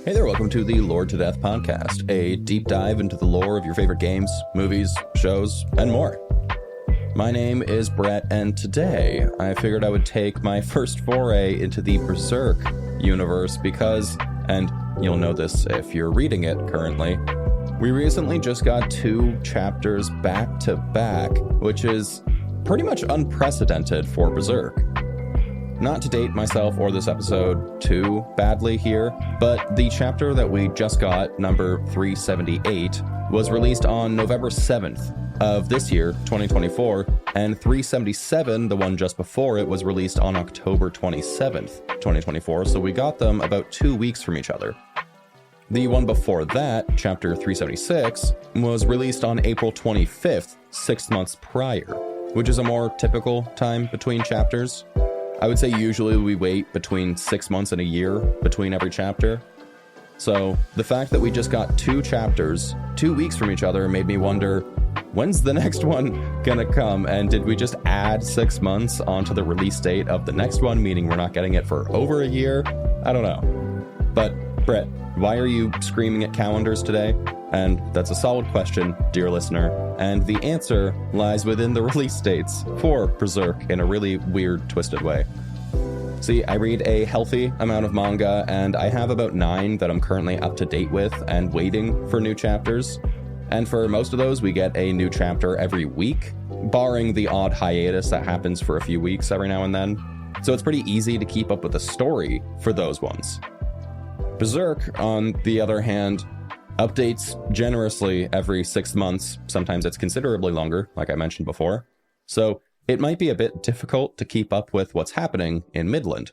Hey there, welcome to the Lore to Death podcast, a deep dive into the lore of your favorite games, movies, shows, and more. My name is Brett, and today I figured I would take my first foray into the Berserk universe because, and you'll know this if you're reading it currently, we recently just got 2 chapters back to back, which is pretty much unprecedented for Berserk. Not to date myself or this episode too badly here, but the chapter that we just got, number 378, was released on November 7th of this year, 2024, and 377, the one just before it, was released on October 27th, 2024, so we got them about 2 weeks from each other. The one before that, chapter 376, was released on April 25th, 6 months prior, which is a more typical time between chapters. I would say usually we wait between 6 months and a year between every chapter. So the fact that we just got 2 chapters 2 weeks from each other made me wonder, when's the next one gonna come? And did we just add 6 months onto the release date of the next one, meaning we're not getting it for over a year? I don't know. But Brett, why are you screaming at calendars today? And that's a solid question, dear listener, and the answer lies within the release dates for Berserk in a really weird, twisted way. See, I read a healthy amount of manga, and I have about 9 that I'm currently up to date with and waiting for new chapters. And for most of those, we get a new chapter every week, barring the odd hiatus that happens for a few weeks every now and then. So it's pretty easy to keep up with the story for those ones. Berserk, on the other hand, updates generously every 6 months. Sometimes it's considerably longer, like I mentioned before. So it might be a bit difficult to keep up with what's happening in Midland.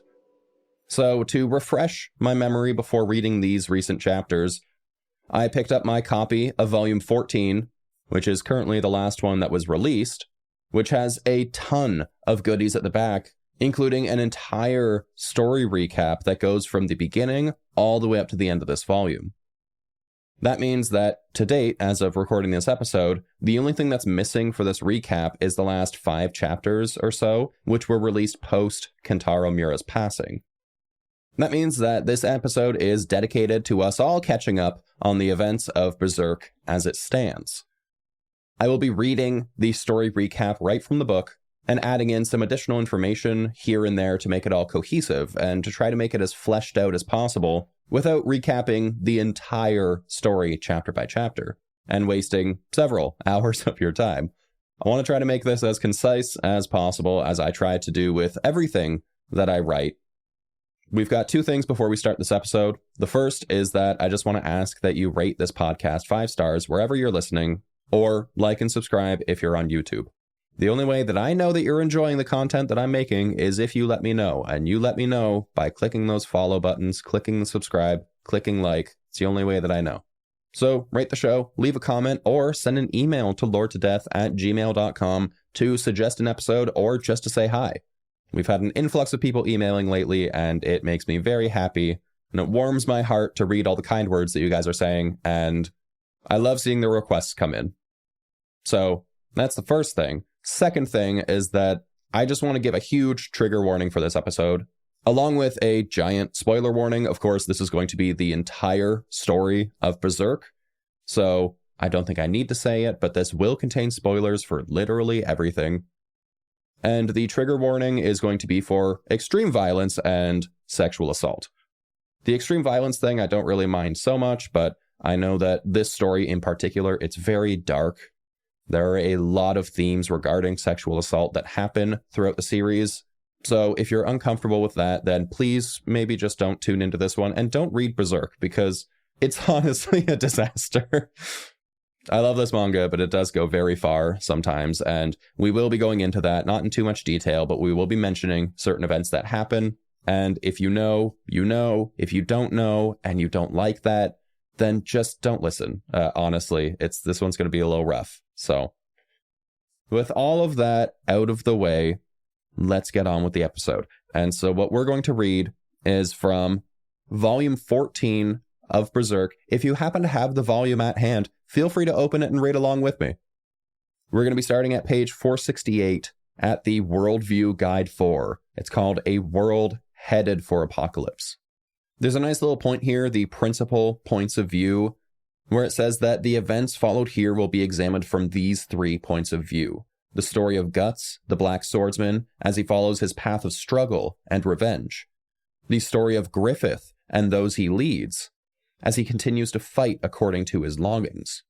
So to refresh my memory before reading these recent chapters, I picked up my copy of Volume 14, which is currently the last one that was released, which has a ton of goodies at the back, including an entire story recap that goes from the beginning all the way up to the end of this volume. That means that, to date, as of recording this episode, the only thing that's missing for this recap is the last 5 chapters or so, which were released post Kentaro Miura's passing. That means that this episode is dedicated to us all catching up on the events of Berserk as it stands. I will be reading the story recap right from the book, and adding in some additional information here and there to make it all cohesive, and to try to make it as fleshed out as possible, without recapping the entire story chapter by chapter, and wasting several hours of your time. I want to try to make this as concise as possible, as I try to do with everything that I write. We've got 2 things before we start this episode. The first is that I just want to ask that you rate this podcast 5 stars wherever you're listening, or like and subscribe if you're on YouTube. The only way that I know that you're enjoying the content that I'm making is if you let me know, and you let me know by clicking those follow buttons, clicking the subscribe, clicking like. It's the only way that I know. So rate the show, leave a comment, or send an email to loretodeth@gmail.com to suggest an episode or just to say hi. We've had an influx of people emailing lately, and it makes me very happy, and it warms my heart to read all the kind words that you guys are saying, and I love seeing the requests come in. So that's the first thing. Second thing is that I just want to give a huge trigger warning for this episode, along with a giant spoiler warning. Of course, this is going to be the entire story of Berserk, so I don't think I need to say it, but this will contain spoilers for literally everything. And the trigger warning is going to be for extreme violence and sexual assault. The extreme violence thing I don't really mind so much, but I know that this story in particular, it's very dark. There are a lot of themes regarding sexual assault that happen throughout the series. So if you're uncomfortable with that, then please maybe just don't tune into this one and don't read Berserk, because it's honestly a disaster. I love this manga, but it does go very far sometimes, and we will be going into that, not in too much detail, but we will be mentioning certain events that happen. And if you know, you know. If you don't know and you don't like that, then just don't listen. Honestly, this one's going to be a little rough. So, with all of that out of the way, let's get on with the episode. And so what we're going to read is from Volume 14 of Berserk. If you happen to have the volume at hand, feel free to open it and read along with me. We're going to be starting at page 468 at the Worldview Guide 4. It's called A World Headed for Apocalypse. There's a nice little point here, the principal points of view, where it says that the events followed here will be examined from these 3 points of view. The story of Guts, the Black Swordsman, as he follows his path of struggle and revenge. The story of Griffith and those he leads, as he continues to fight according to his longings.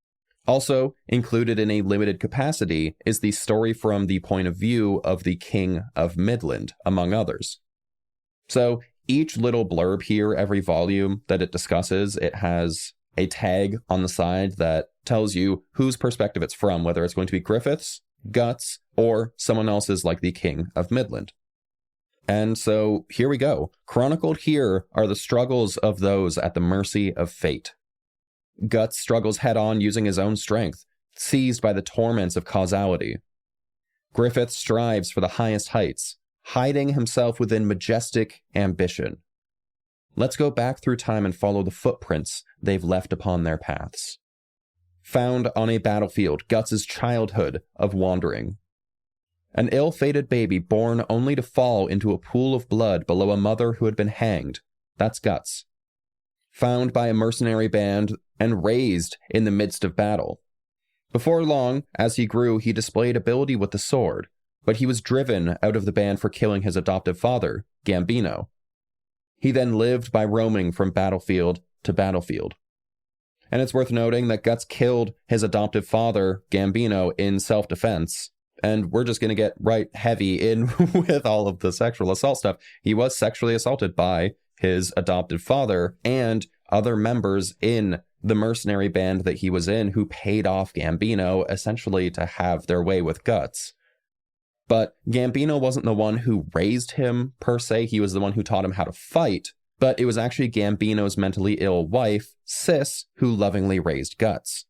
Also, included in a limited capacity is the story from the point of view of the King of Midland, among others. So, each little blurb here, every volume that it discusses, it has a tag on the side that tells you whose perspective it's from, whether it's going to be Griffith's, Guts, or someone else's like the King of Midland. And so, here we go. Chronicled here are the struggles of those at the mercy of fate. Guts struggles head-on using his own strength, seized by the torments of causality. Griffith strives for the highest heights, hiding himself within majestic ambition. Let's go back through time and follow the footprints they've left upon their paths. Found on a battlefield, Guts' childhood of wandering. An ill-fated baby born only to fall into a pool of blood below a mother who had been hanged. That's Guts. Found by a mercenary band and raised in the midst of battle. Before long, as he grew, he displayed ability with the sword, but he was driven out of the band for killing his adoptive father, Gambino. He then lived by roaming from battlefield to battlefield. And it's worth noting that Guts killed his adoptive father, Gambino, in self-defense. And we're just going to get right heavy in with all of the sexual assault stuff. He was sexually assaulted by his adoptive father and other members in the mercenary band that he was in who paid off Gambino essentially to have their way with Guts. But Gambino wasn't the one who raised him, per se. He was the one who taught him how to fight. But it was actually Gambino's mentally ill wife, Sis, who lovingly raised Guts.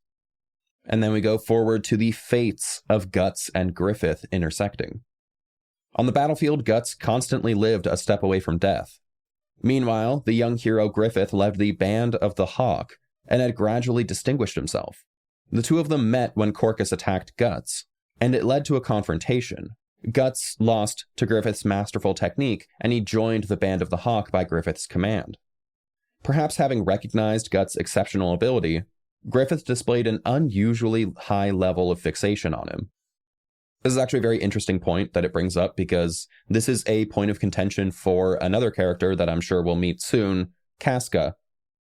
And then we go forward to the fates of Guts and Griffith intersecting. On the battlefield, Guts constantly lived a step away from death. Meanwhile, the young hero Griffith led the Band of the Hawk and had gradually distinguished himself. The two of them met when Corcus attacked Guts, and it led to a confrontation. Guts lost to Griffith's masterful technique, and he joined the Band of the Hawk by Griffith's command. Perhaps having recognized Guts' exceptional ability, Griffith displayed an unusually high level of fixation on him. This is actually a very interesting point that it brings up because this is a point of contention for another character that I'm sure we'll meet soon, Casca.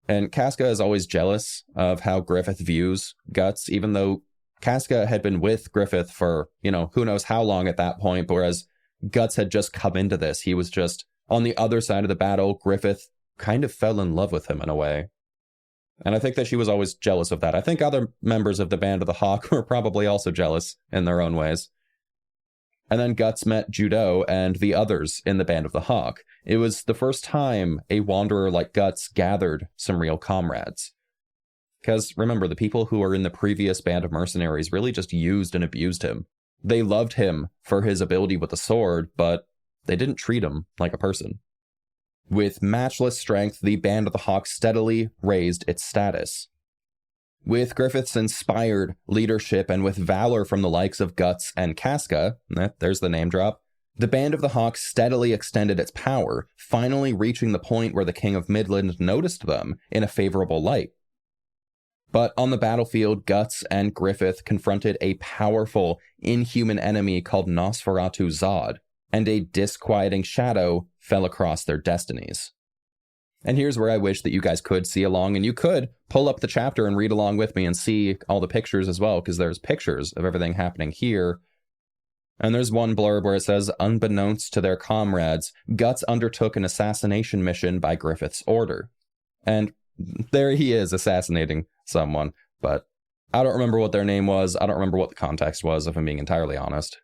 And Casca is always jealous of how Griffith views Guts, even though Casca had been with Griffith for, who knows how long at that point, whereas Guts had just come into this. He was just on the other side of the battle. Griffith kind of fell in love with him in a way. And I think that she was always jealous of that. I think other members of the Band of the Hawk were probably also jealous in their own ways. And then Guts met Judo and the others in the Band of the Hawk. It was the first time a wanderer like Guts gathered some real comrades. Because remember, the people who were in the previous band of mercenaries really just used and abused him. They loved him for his ability with the sword, but they didn't treat him like a person. With matchless strength, the Band of the Hawk steadily raised its status. With Griffith's inspired leadership and with valor from the likes of Guts and Casca, there's the name drop, the Band of the Hawk steadily extended its power, finally reaching the point where the King of Midland noticed them in a favorable light. But on the battlefield, Guts and Griffith confronted a powerful, inhuman enemy called Nosferatu Zodd, and a disquieting shadow fell across their destinies. And here's where I wish that you guys could see along, and you could pull up the chapter and read along with me and see all the pictures as well, because there's pictures of everything happening here. And there's one blurb where it says, unbeknownst to their comrades, Guts undertook an assassination mission by Griffith's order. And there he is assassinating someone, but I don't remember what their name was. I don't remember what the context was, if I'm being entirely honest.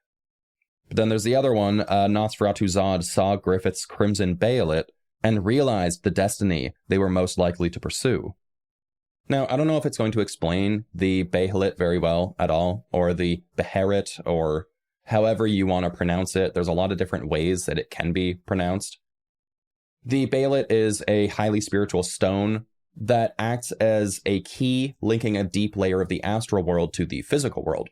But then there's the other one. Nosferatu Zodd saw Griffith's crimson Behelit and realized the destiny they were most likely to pursue. Now, I don't know if it's going to explain the Behelit very well at all, or the Behelit, or however you want to pronounce it. There's a lot of different ways that it can be pronounced. The Behelit is a highly spiritual stone that acts as a key linking a deep layer of the astral world to the physical world.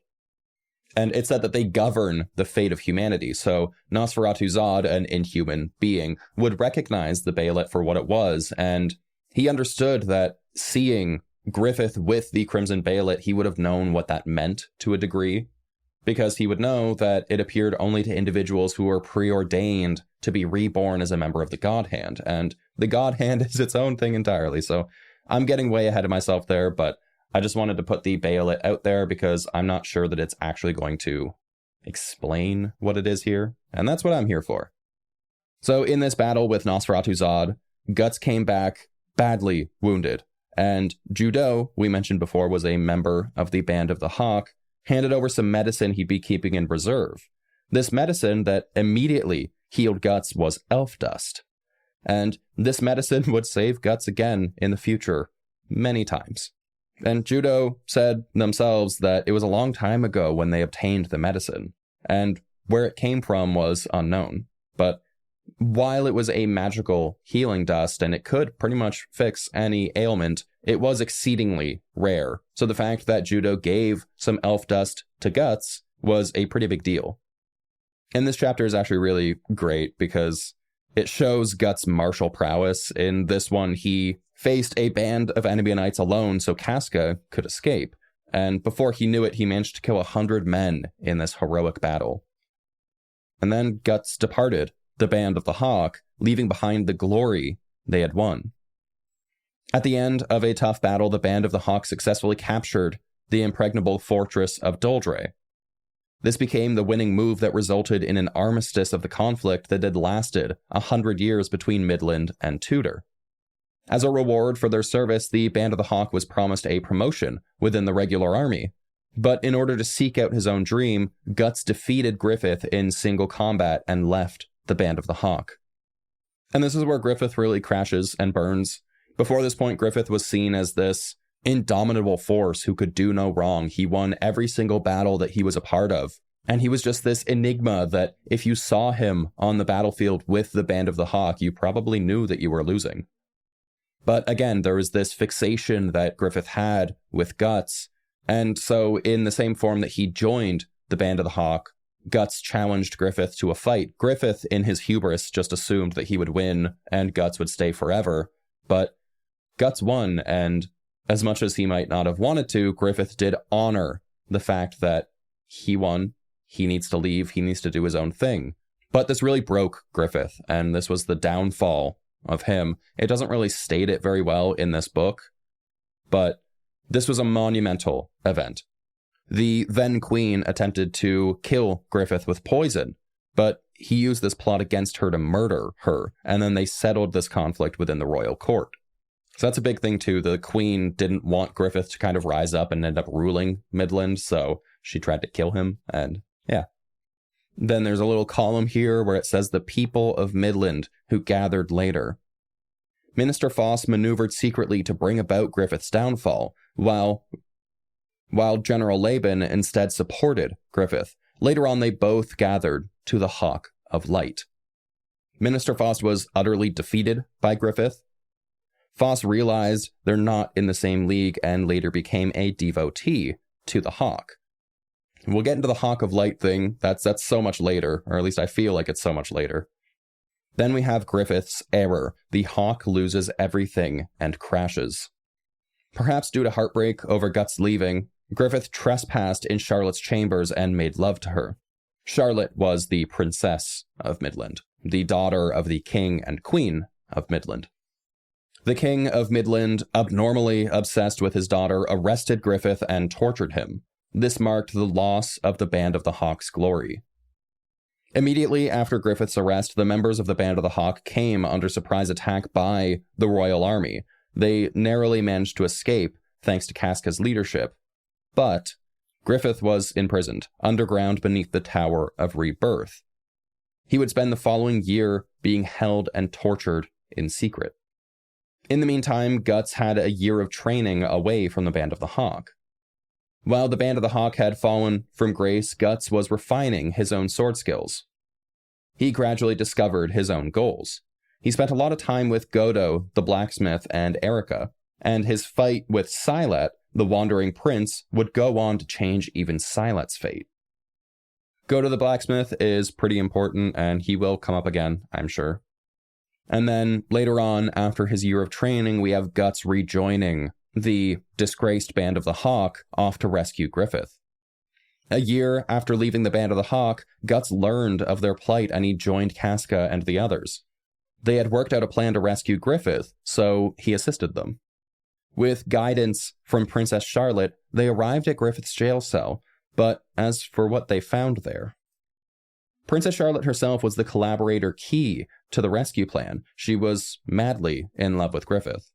And it said that they govern the fate of humanity. So Nosferatu Zodd, an inhuman being, would recognize the Behelit for what it was. And he understood that seeing Griffith with the Crimson Behelit, he would have known what that meant to a degree, because he would know that it appeared only to individuals who were preordained to be reborn as a member of the God Hand. And the God Hand is its own thing entirely. So I'm getting way ahead of myself there, but I just wanted to put the Behelit out there because I'm not sure that it's actually going to explain what it is here. And that's what I'm here for. So in this battle with Nosferatu Zodd, Guts came back badly wounded. And Judo, we mentioned before, was a member of the Band of the Hawk, handed over some medicine he'd be keeping in reserve. This medicine that immediately healed Guts was elf dust. And this medicine would save Guts again in the future many times. And Judo said themselves that it was a long time ago when they obtained the medicine, and where it came from was unknown. But while it was a magical healing dust and it could pretty much fix any ailment, it was exceedingly rare. So the fact that Judo gave some elf dust to Guts was a pretty big deal. And this chapter is actually really great because it shows Guts' martial prowess. In this one, he faced a band of enemy knights alone so Casca could escape. And before he knew it, he managed to kill 100 men in this heroic battle. And then Guts departed the Band of the Hawk, leaving behind the glory they had won. At the end of a tough battle, the Band of the Hawk successfully captured the impregnable fortress of Doldre. This became the winning move that resulted in an armistice of the conflict that had lasted 100 years between Midland and Tudor. As a reward for their service, the Band of the Hawk was promised a promotion within the regular army. But in order to seek out his own dream, Guts defeated Griffith in single combat and left the Band of the Hawk. And this is where Griffith really crashes and burns. Before this point, Griffith was seen as this indomitable force who could do no wrong. He won every single battle that he was a part of. And he was just this enigma that if you saw him on the battlefield with the Band of the Hawk, you probably knew that you were losing. But again, there was this fixation that Griffith had with Guts. And so in the same form that he joined the Band of the Hawk, Guts challenged Griffith to a fight. Griffith, in his hubris, just assumed that he would win and Guts would stay forever. But Guts won, and as much as he might not have wanted to, Griffith did honor the fact that he won. He needs to leave. He needs to do his own thing. But this really broke Griffith, and this was the downfall of him. It doesn't really state it very well in this book, but this was a monumental event. The then Queen attempted to kill Griffith with poison, but he used this plot against her to murder her, and then they settled this conflict within the royal court. So that's a big thing too. The Queen didn't want Griffith to kind of rise up and end up ruling Midland, so she tried to kill him, and yeah. Then there's a little column here where it says the people of Midland who gathered later. Minister Foss maneuvered secretly to bring about Griffith's downfall, while General Laban instead supported Griffith. Later on, they both gathered to the Hawk of Light. Minister Foss was utterly defeated by Griffith. Foss realized they're not in the same league and later became a devotee to the Hawk. We'll get into the Hawk of Light thing. That's so much later, or at least I feel like it's so much later. Then we have Griffith's error. The Hawk loses everything and crashes. Perhaps due to heartbreak over Guts leaving, Griffith trespassed in Charlotte's chambers and made love to her. Charlotte was the princess of Midland, the daughter of the king and queen of Midland. The king of Midland, abnormally obsessed with his daughter, arrested Griffith and tortured him. This marked the loss of the Band of the Hawk's glory. Immediately after Griffith's arrest, the members of the Band of the Hawk came under surprise attack by the royal army. They narrowly managed to escape thanks to Casca's leadership. But Griffith was imprisoned underground beneath the Tower of Rebirth. He would spend the following year being held and tortured in secret. In the meantime, Guts had a year of training away from the Band of the Hawk. While the Band of the Hawk had fallen from grace, Guts was refining his own sword skills. He gradually discovered his own goals. He spent a lot of time with Godo, the blacksmith, and Erica, and his fight with Silat, the wandering prince, would go on to change even Silat's fate. Go to the blacksmith is pretty important, and he will come up again, I'm sure. And then later on, after his year of training, we have Guts rejoining the disgraced Band of the Hawk off to rescue Griffith. A year after leaving the Band of the Hawk, Guts learned of their plight and he joined Casca and the others. They had worked out a plan to rescue Griffith, so he assisted them. With guidance from Princess Charlotte, they arrived at Griffith's jail cell, but as for what they found there... Princess Charlotte herself was the collaborator key to the rescue plan. She was madly in love with Griffith.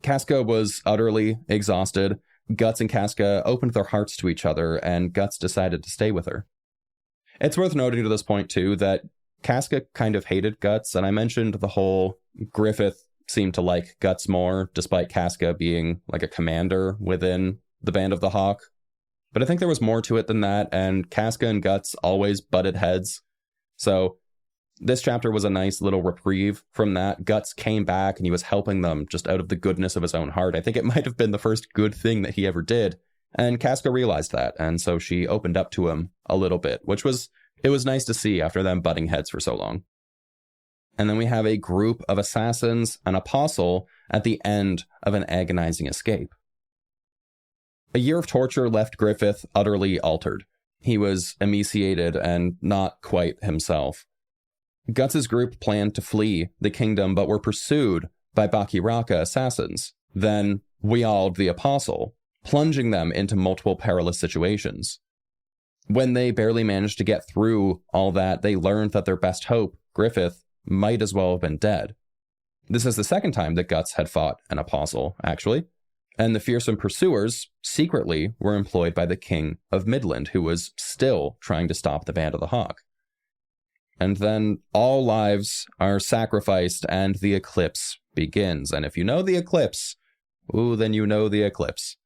Casca was utterly exhausted. Guts and Casca opened their hearts to each other, and Guts decided to stay with her. It's worth noting to this point, too, that Casca kind of hated Guts, and I mentioned the whole Griffith seemed to like Guts more, despite Casca being like a commander within the Band of the Hawk. But I think there was more to it than that, and Casca and Guts always butted heads. So this chapter was a nice little reprieve from that. Guts came back and he was helping them just out of the goodness of his own heart. I think it might have been the first good thing that he ever did. And Casca realized that, and so she opened up to him a little bit, it was nice to see after them butting heads for so long. And then we have a group of assassins, an apostle, at the end of an agonizing escape. A year of torture left Griffith utterly altered. He was emaciated and not quite himself. Guts' group planned to flee the kingdom, but were pursued by Bakiraka assassins. Then Weald the Apostle, plunging them into multiple perilous situations. When they barely managed to get through all that, they learned that their best hope, Griffith, might as well have been dead. This is the second time that Guts had fought an apostle, actually. And the fearsome pursuers secretly were employed by the king of Midland, who was still trying to stop the Band of the Hawk. And then all lives are sacrificed and the eclipse begins. And if you know the eclipse, then you know the eclipse.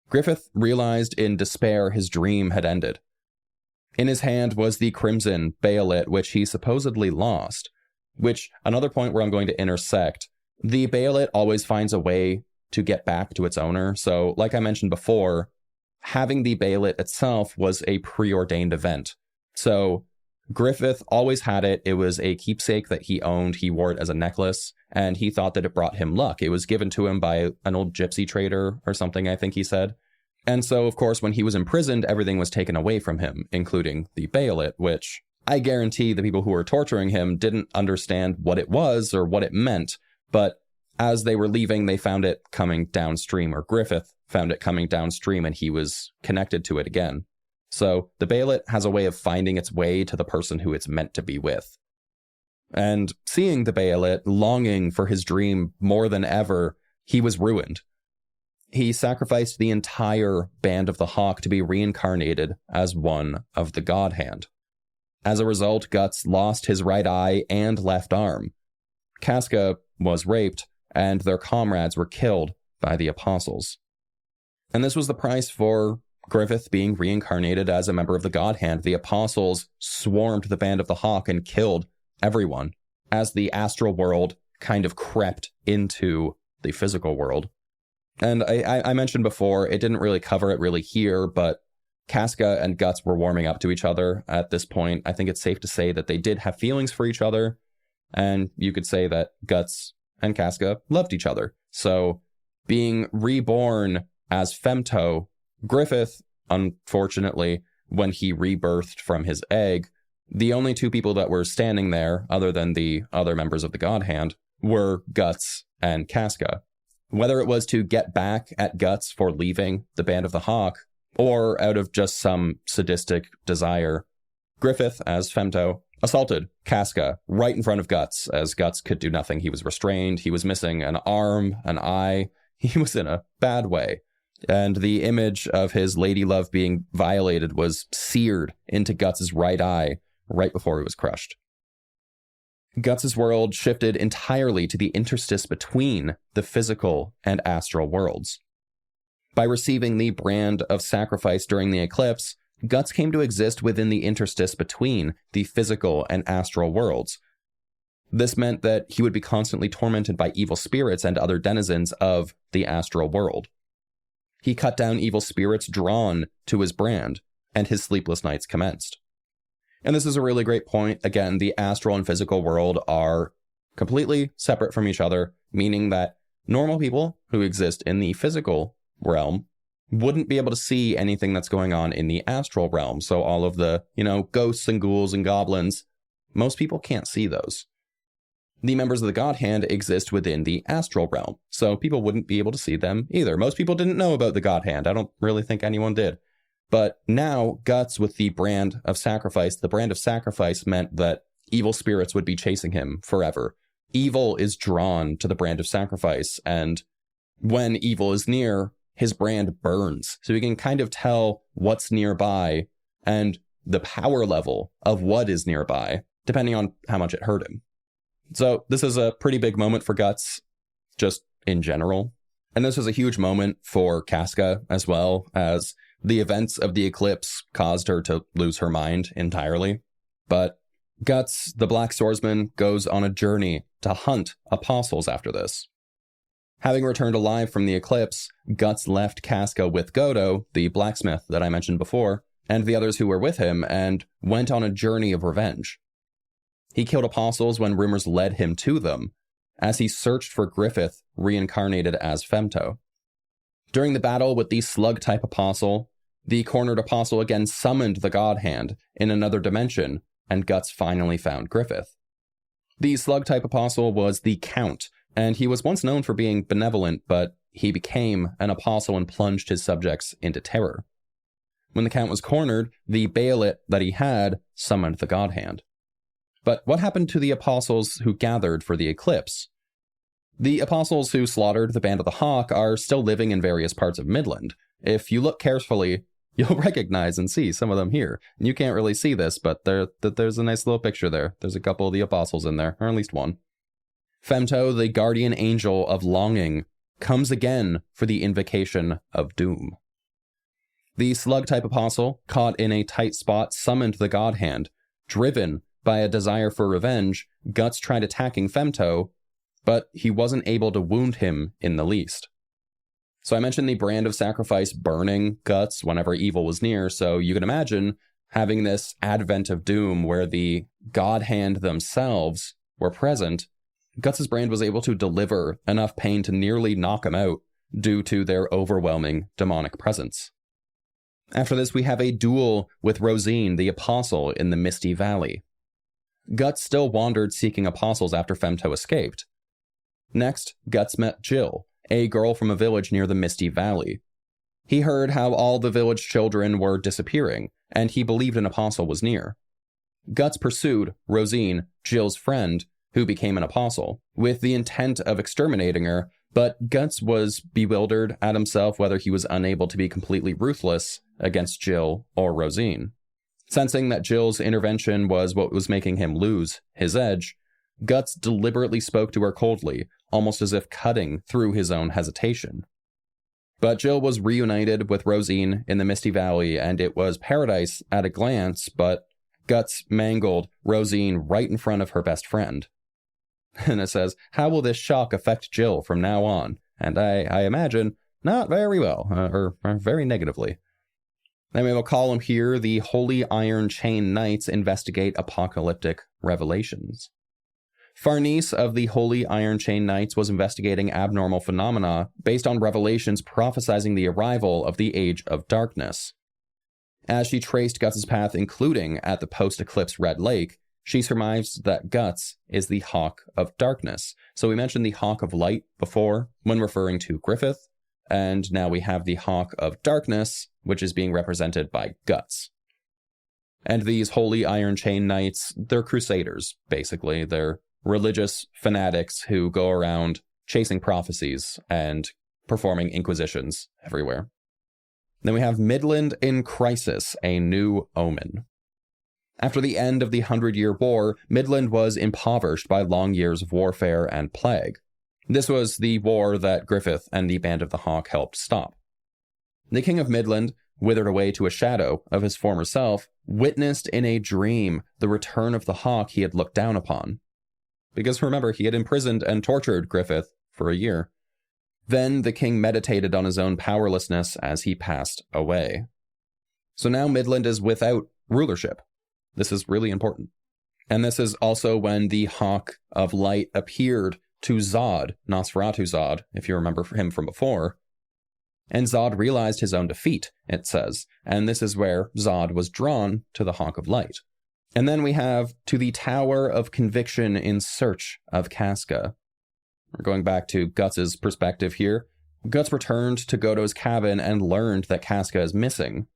Griffith realized in despair his dream had ended. In his hand was the crimson Behelit, which he supposedly lost. Which, another point where I'm going to intersect, the Behelit always finds a way to get back to its owner. So, like I mentioned before, having the Behelit itself was a preordained event. So, Griffith always had it. It was a keepsake that he owned. He wore it as a necklace, and he thought that it brought him luck. It was given to him by an old gypsy trader or something, I think he said. And so, of course, when he was imprisoned, everything was taken away from him, including the Behelit, which I guarantee the people who were torturing him didn't understand what it was or what it meant, but as they were leaving, they found it coming downstream, or Griffith found it coming downstream, and he was connected to it again. So the Behelit has a way of finding its way to the person who it's meant to be with. And seeing the Behelit longing for his dream more than ever, he was ruined. He sacrificed the entire Band of the Hawk to be reincarnated as one of the God Hand. As a result, Guts lost his right eye and left arm. Casca was raped, and their comrades were killed by the apostles. And this was the price for Griffith being reincarnated as a member of the God Hand. The apostles swarmed the Band of the Hawk and killed everyone as the astral world kind of crept into the physical world. And I mentioned before, it didn't really cover it really here, but Casca and Guts were warming up to each other at this point. I think it's safe to say that they did have feelings for each other, and you could say that Guts and Casca loved each other. So being reborn as Femto, Griffith, unfortunately, when he rebirthed from his egg, the only two people that were standing there, other than the other members of the God Hand, were Guts and Casca. Whether it was to get back at Guts for leaving the Band of the Hawk, or out of just some sadistic desire, Griffith, as Femto, assaulted Casca right in front of Guts, as Guts could do nothing. He was restrained, he was missing an arm, an eye, he was in a bad way. And the image of his lady love being violated was seared into Guts' right eye right before he was crushed. Guts' world shifted entirely to the interstice between the physical and astral worlds. By receiving the brand of sacrifice during the eclipse, Guts came to exist within the interstice between the physical and astral worlds. This meant that he would be constantly tormented by evil spirits and other denizens of the astral world. He cut down evil spirits drawn to his brand, and his sleepless nights commenced. And this is a really great point. Again, the astral and physical world are completely separate from each other, meaning that normal people who exist in the physical realm wouldn't be able to see anything that's going on in the astral realm. So all of the, ghosts and ghouls and goblins, most people can't see those. The members of the God Hand exist within the astral realm, so people wouldn't be able to see them either. Most people didn't know about the God Hand. I don't really think anyone did. But now, Guts with the brand of sacrifice meant that evil spirits would be chasing him forever. Evil is drawn to the brand of sacrifice, and when evil is near, his brand burns. So he can kind of tell what's nearby and the power level of what is nearby, depending on how much it hurt him. So this is a pretty big moment for Guts, just in general. And this was a huge moment for Casca as well, as the events of the Eclipse caused her to lose her mind entirely. But Guts, the Black Swordsman, goes on a journey to hunt apostles after this. Having returned alive from the Eclipse, Guts left Casca with Godo, the blacksmith that I mentioned before, and the others who were with him, and went on a journey of revenge. He killed apostles when rumors led him to them, as he searched for Griffith, reincarnated as Femto. During the battle with the slug-type apostle, the cornered apostle again summoned the God Hand in another dimension, and Guts finally found Griffith. The slug-type apostle was the Count, and he was once known for being benevolent, but he became an apostle and plunged his subjects into terror. When the Count was cornered, the Behelit that he had summoned the God Hand. But what happened to the apostles who gathered for the Eclipse? The apostles who slaughtered the Band of the Hawk are still living in various parts of Midland. If you look carefully, you'll recognize and see some of them here. And you can't really see this, but there's a nice little picture there. There's a couple of the apostles in there, or at least one. Femto, the guardian angel of longing, comes again for the invocation of doom. The slug-type apostle, caught in a tight spot, summoned the God Hand. Driven by a desire for revenge, Guts tried attacking Femto, but he wasn't able to wound him in the least. So I mentioned the brand of sacrifice burning Guts whenever evil was near, so you can imagine having this advent of doom where the God Hand themselves were present. Guts' brand was able to deliver enough pain to nearly knock him out due to their overwhelming demonic presence. After this, we have a duel with Rosine, the apostle, in the Misty Valley. Guts still wandered seeking apostles after Femto escaped. Next, Guts met Jill, a girl from a village near the Misty Valley. He heard how all the village children were disappearing, and he believed an apostle was near. Guts pursued Rosine, Jill's friend, who became an apostle, with the intent of exterminating her, but Guts was bewildered at himself whether he was unable to be completely ruthless against Jill or Rosine. Sensing that Jill's intervention was what was making him lose his edge, Guts deliberately spoke to her coldly, almost as if cutting through his own hesitation. But Jill was reunited with Rosine in the Misty Valley, and it was paradise at a glance, but Guts mangled Rosine right in front of her best friend. And it says, how will this shock affect Jill from now on? And I imagine not very well, or very negatively. Then we have a column here, the Holy Iron Chain Knights investigate apocalyptic revelations. Farnese of the Holy Iron Chain Knights was investigating abnormal phenomena based on revelations prophesizing the arrival of the Age of Darkness. As she traced Guts' path, including at the post-eclipse Red Lake, she surmised that Guts is the Hawk of Darkness. So we mentioned the Hawk of Light before when referring to Griffith, and now we have the Hawk of Darkness, which is being represented by Guts. And these Holy Iron Chain Knights, they're crusaders, basically. They're religious fanatics who go around chasing prophecies and performing inquisitions everywhere. Then we have Midland in Crisis, a New Omen. After the end of the 100-Year War, Midland was impoverished by long years of warfare and plague. This was the war that Griffith and the Band of the Hawk helped stop. The King of Midland, withered away to a shadow of his former self, witnessed in a dream the return of the Hawk he had looked down upon. Because remember, he had imprisoned and tortured Griffith for a year. Then the king meditated on his own powerlessness as he passed away. So now Midland is without rulership. This is really important. And this is also when the Hawk of Light appeared to Zodd, Nosferatu Zodd, if you remember him from before. And Zodd realized his own defeat, it says, and this is where Zodd was drawn to the Hawk of Light. And then we have to the Tower of Conviction in search of Casca. We're going back to Guts' perspective here. Guts returned to Godot's cabin and learned that Casca is missing.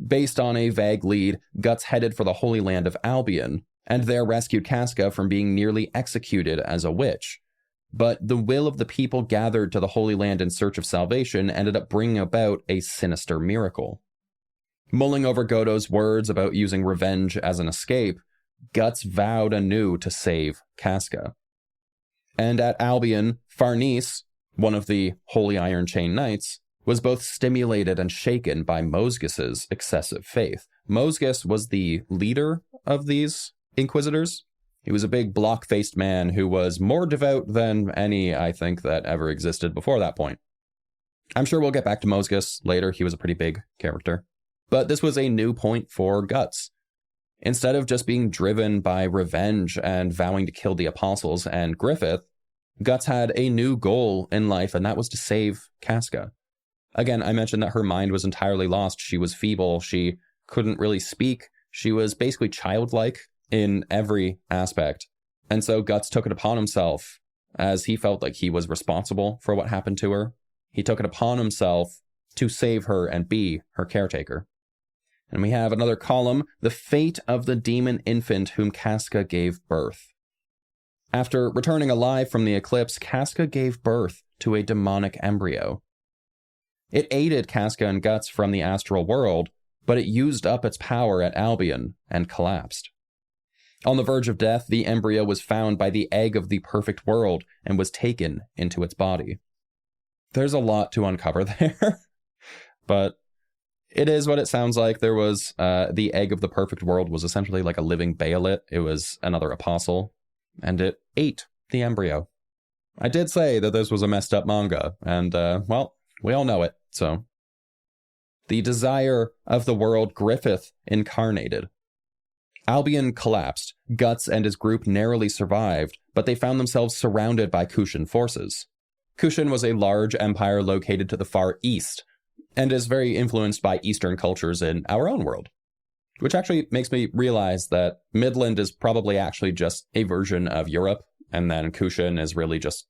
Based on a vague lead, Guts headed for the Holy Land of Albion, and there rescued Casca from being nearly executed as a witch. But the will of the people gathered to the Holy Land in search of salvation ended up bringing about a sinister miracle. Mulling over Godot's words about using revenge as an escape, Guts vowed anew to save Casca. And at Albion, Farnese, one of the Holy Iron Chain Knights, was both stimulated and shaken by Mozgus's excessive faith. Mozgus was the leader of these Inquisitors. He was a big block-faced man who was more devout than any, I think, that ever existed before that point. I'm sure we'll get back to Mozgus later. He was a pretty big character. But this was a new point for Guts. Instead of just being driven by revenge and vowing to kill the apostles and Griffith, Guts had a new goal in life, and that was to save Casca. Again, I mentioned that her mind was entirely lost. She was feeble. She couldn't really speak. She was basically childlike in every aspect. And so Guts took it upon himself, as he felt like he was responsible for what happened to her. He took it upon himself to save her and be her caretaker. And we have another column, the fate of the demon infant whom Casca gave birth. After returning alive from the Eclipse, Casca gave birth to a demonic embryo. It aided Casca and Guts from the astral world, but it used up its power at Albion and collapsed. On the verge of death, the embryo was found by the egg of the perfect world and was taken into its body. There's a lot to uncover there, but it is what it sounds like. There was the egg of the perfect world was essentially like a living Behelit. It was another apostle, and it ate the embryo. I did say that this was a messed up manga, and well, we all know it, so. The desire of the world Griffith incarnated. Albion collapsed. Guts and his group narrowly survived, but they found themselves surrounded by Kushan forces. Kushan was a large empire located to the far east, and is very influenced by Eastern cultures in our own world. Which actually makes me realize that Midland is probably actually just a version of Europe, and then Kushan is really just,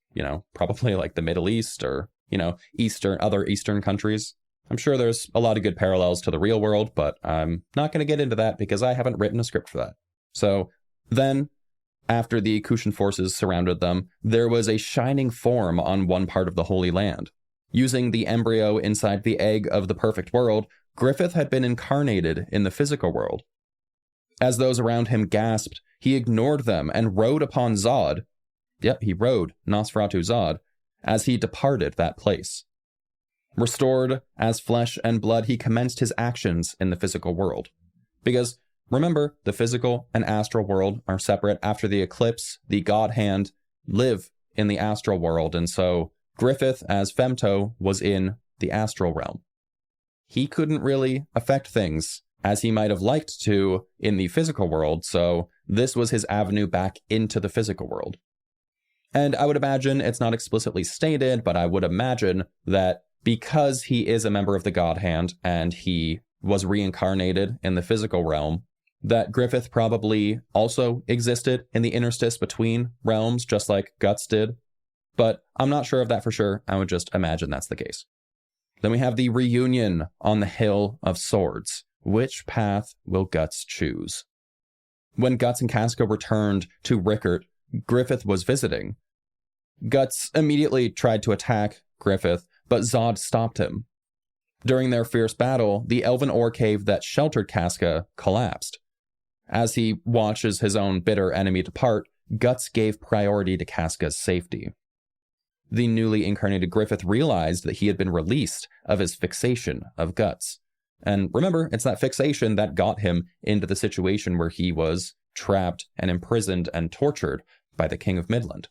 probably like the Middle East or, other Eastern countries. I'm sure there's a lot of good parallels to the real world, but I'm not going to get into that because I haven't written a script for that. So then, after the Kushan forces surrounded them, there was a shining form on one part of the Holy Land. Using the embryo inside the egg of the perfect world, Griffith had been incarnated in the physical world. As those around him gasped, he ignored them and rode upon Zodd. Yep, he rode Nosferatu Zodd as he departed that place. Restored as flesh and blood, he commenced his actions in the physical world. Because, remember, the physical and astral world are separate. After the eclipse, the God Hand live in the astral world, and so Griffith, as Femto, was in the astral realm. He couldn't really affect things as he might have liked to in the physical world, so this was his avenue back into the physical world. And I would imagine, it's not explicitly stated, but I would imagine that because he is a member of the God Hand and he was reincarnated in the physical realm, that Griffith probably also existed in the interstice between realms, just like Guts did. But I'm not sure of that for sure. I would just imagine that's the case. Then we have the reunion on the Hill of Swords. Which path will Guts choose? When Guts and Casca returned to Rickert, Griffith was visiting. Guts immediately tried to attack Griffith, but Zodd stopped him. During their fierce battle, the elven ore cave that sheltered Casca collapsed. As he watches his own bitter enemy depart, Guts gave priority to Casca's safety. The newly incarnated Griffith realized that he had been released of his fixation of Guts. And remember, it's that fixation that got him into the situation where he was trapped and imprisoned and tortured by the King of Midland.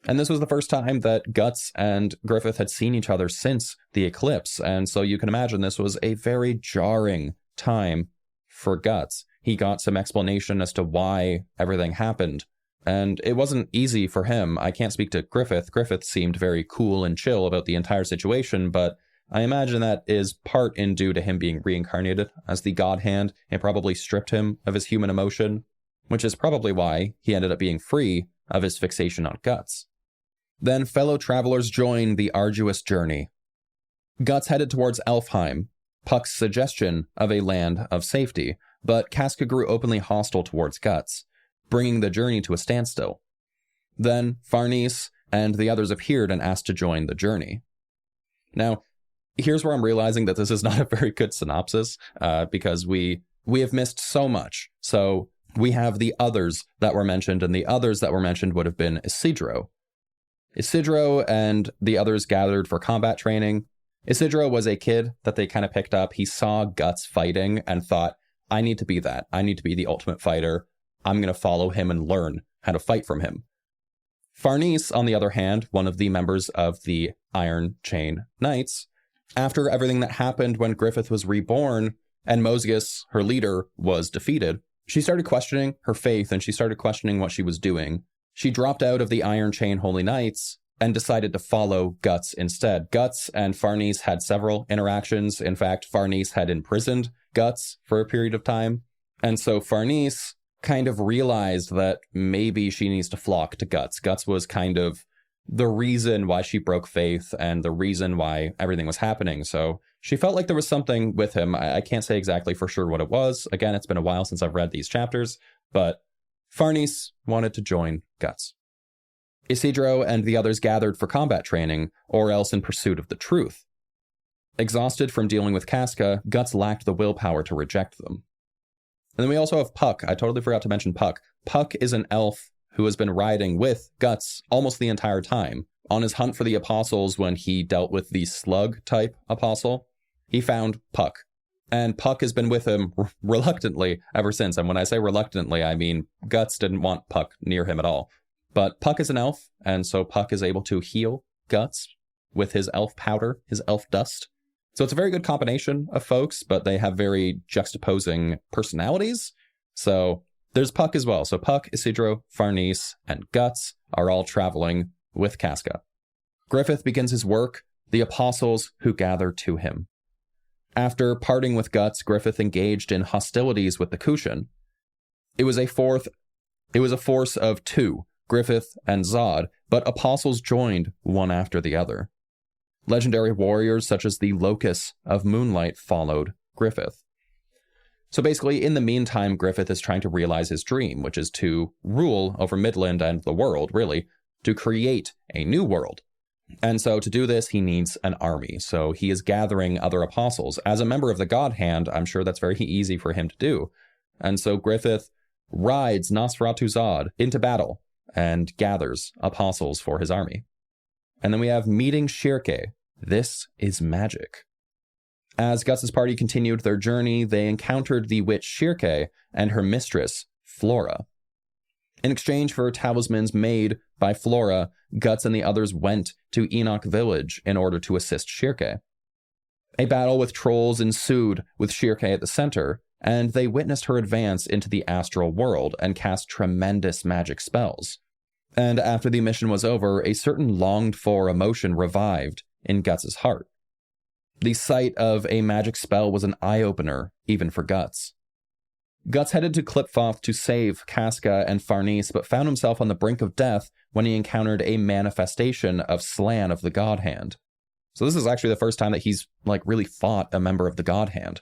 And this was the first time that Guts and Griffith had seen each other since the eclipse, and so you can imagine this was a very jarring time for Guts. he got some explanation as to why everything happened. And it wasn't easy for him. I can't speak to Griffith. Griffith seemed very cool and chill about the entire situation, but I imagine that is part in due to him being reincarnated as the God Hand. It probably stripped him of his human emotion, which is probably why he ended up being free of his fixation on Guts. Then fellow travelers join the arduous journey. Guts headed towards Elfheim, Puck's suggestion of a land of safety, but Casca grew openly hostile towards Guts, bringing the journey to a standstill. Then Farnese and the others appeared and asked to join the journey. Now, here's where I'm realizing that this is not a very good synopsis, because we have missed so much. So we have the others that were mentioned, and the others that were mentioned would have been Isidro. Isidro and the others gathered for combat training. Isidro was a kid that they kind of picked up. He saw Guts fighting and thought, I need to be that. I need to be the ultimate fighter. I'm going to follow him and learn how to fight from him. Farnese, on the other hand, one of the members of the Iron Chain Knights, after everything that happened when Griffith was reborn and Mosgus, her leader, was defeated, she started questioning her faith and she started questioning what she was doing. She dropped out of the Iron Chain Holy Knights and decided to follow Guts instead. Guts and Farnese had several interactions. In fact, Farnese had imprisoned Guts for a period of time. And so Farnese kind of realized that maybe she needs to flock to Guts. Guts was kind of the reason why she broke faith and the reason why everything was happening. So she felt like there was something with him. I can't say exactly for sure what it was. Again, it's been a while since I've read these chapters, but Farnese wanted to join Guts. Isidro and the others gathered for combat training, or else in pursuit of the truth. Exhausted from dealing with Casca, Guts lacked the willpower to reject them. And then we also have Puck. I totally forgot to mention Puck. Puck is an elf who has been riding with Guts almost the entire time. On his hunt for the apostles when he dealt with the slug-type apostle, he found Puck. And Puck has been with him reluctantly ever since. And when I say reluctantly, I mean Guts didn't want Puck near him at all. But Puck is an elf, and so Puck is able to heal Guts with his elf powder, his elf dust. So it's a very good combination of folks, but they have very juxtaposing personalities. So there's Puck as well. So Puck, Isidro, Farnese, and Guts are all traveling with Casca. Griffith begins his work, the apostles who gather to him. After parting with Guts, Griffith engaged in hostilities with the Kushan. It was a force of two, Griffith and Zodd, but apostles joined one after the other. Legendary warriors such as the Locus of Moonlight followed Griffith. So basically, in the meantime, Griffith is trying to realize his dream, which is to rule over Midland and the world, really, to create a new world. And so to do this, he needs an army. So he is gathering other apostles. As a member of the God Hand, I'm sure that's very easy for him to do. And so Griffith rides Nosferatu Zodd into battle and gathers apostles for his army. And then we have meeting Schierke. This is magic. As Guts' party continued their journey, they encountered the witch Schierke and her mistress, Flora. In exchange for talismans made by Flora, Guts and the others went to Enoch Village in order to assist Schierke. A battle with trolls ensued with Schierke at the center, and they witnessed her advance into the astral world and cast tremendous magic spells. And after the mission was over, a certain longed-for emotion revived in Guts' heart. The sight of a magic spell was an eye-opener, even for Guts. Guts headed to Klipfoth to save Casca and Farnese, but found himself on the brink of death when he encountered a manifestation of Slan of the God Hand. So this is actually the first time that he's, really fought a member of the God Hand.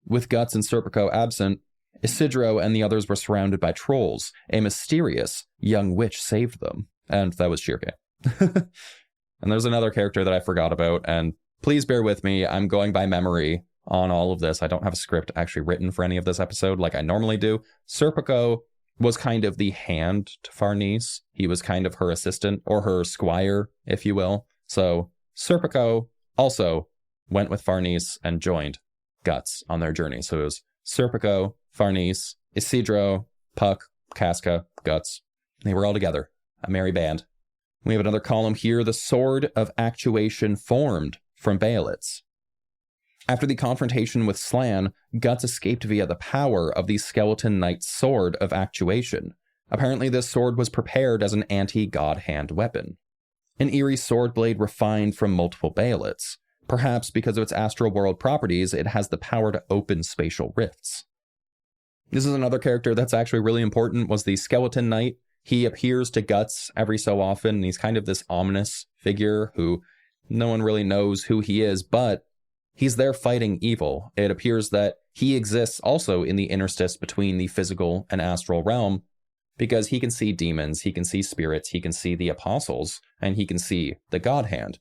With Guts and Serpico absent, Isidro and the others were surrounded by trolls. A mysterious young witch saved them, and that was Schierke. And there's another character that I forgot about, and please bear with me, I'm going by memory on all of this. I don't have a script actually written for any of this episode like I normally do. Serpico was kind of the hand to Farnese. He was kind of her assistant, or her squire, if you will. So Serpico also went with Farnese and joined Guts on their journey. So it was Serpico, Farnese, Isidro, Puck, Casca, Guts. They were all together, a merry band. We have another column here. The Sword of Actuation formed from Behelits. After the confrontation with Slan, Guts escaped via the power of the Skeleton Knight's sword of actuation. Apparently this sword was prepared as an anti-god hand weapon. An eerie sword blade refined from multiple Behelits. Perhaps because of its astral world properties, it has the power to open spatial rifts. This is another character that's actually really important, was the Skeleton Knight. He appears to Guts every so often, and he's kind of this ominous figure who no one really knows who he is, but he's there fighting evil. It appears that he exists also in the interstice between the physical and astral realm, because he can see demons, he can see spirits, he can see the apostles, and he can see the God Hand.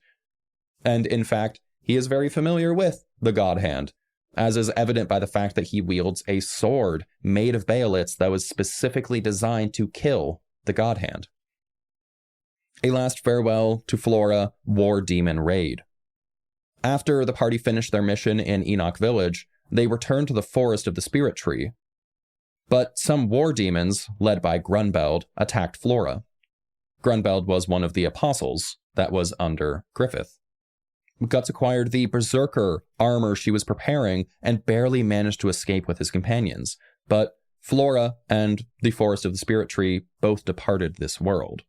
And in fact, he is very familiar with the God Hand, as is evident by the fact that he wields a sword made of Behelits that was specifically designed to kill the God Hand. A last farewell to Flora War Demon Raid. After the party finished their mission in Enoch Village, they returned to the forest of the Spirit Tree. But some war demons, led by Grunbeld, attacked Flora. Grunbeld was one of the apostles that was under Griffith. Guts acquired the Berserker armor she was preparing and barely managed to escape with his companions, but Flora and the Forest of the Spirit Tree both departed this world.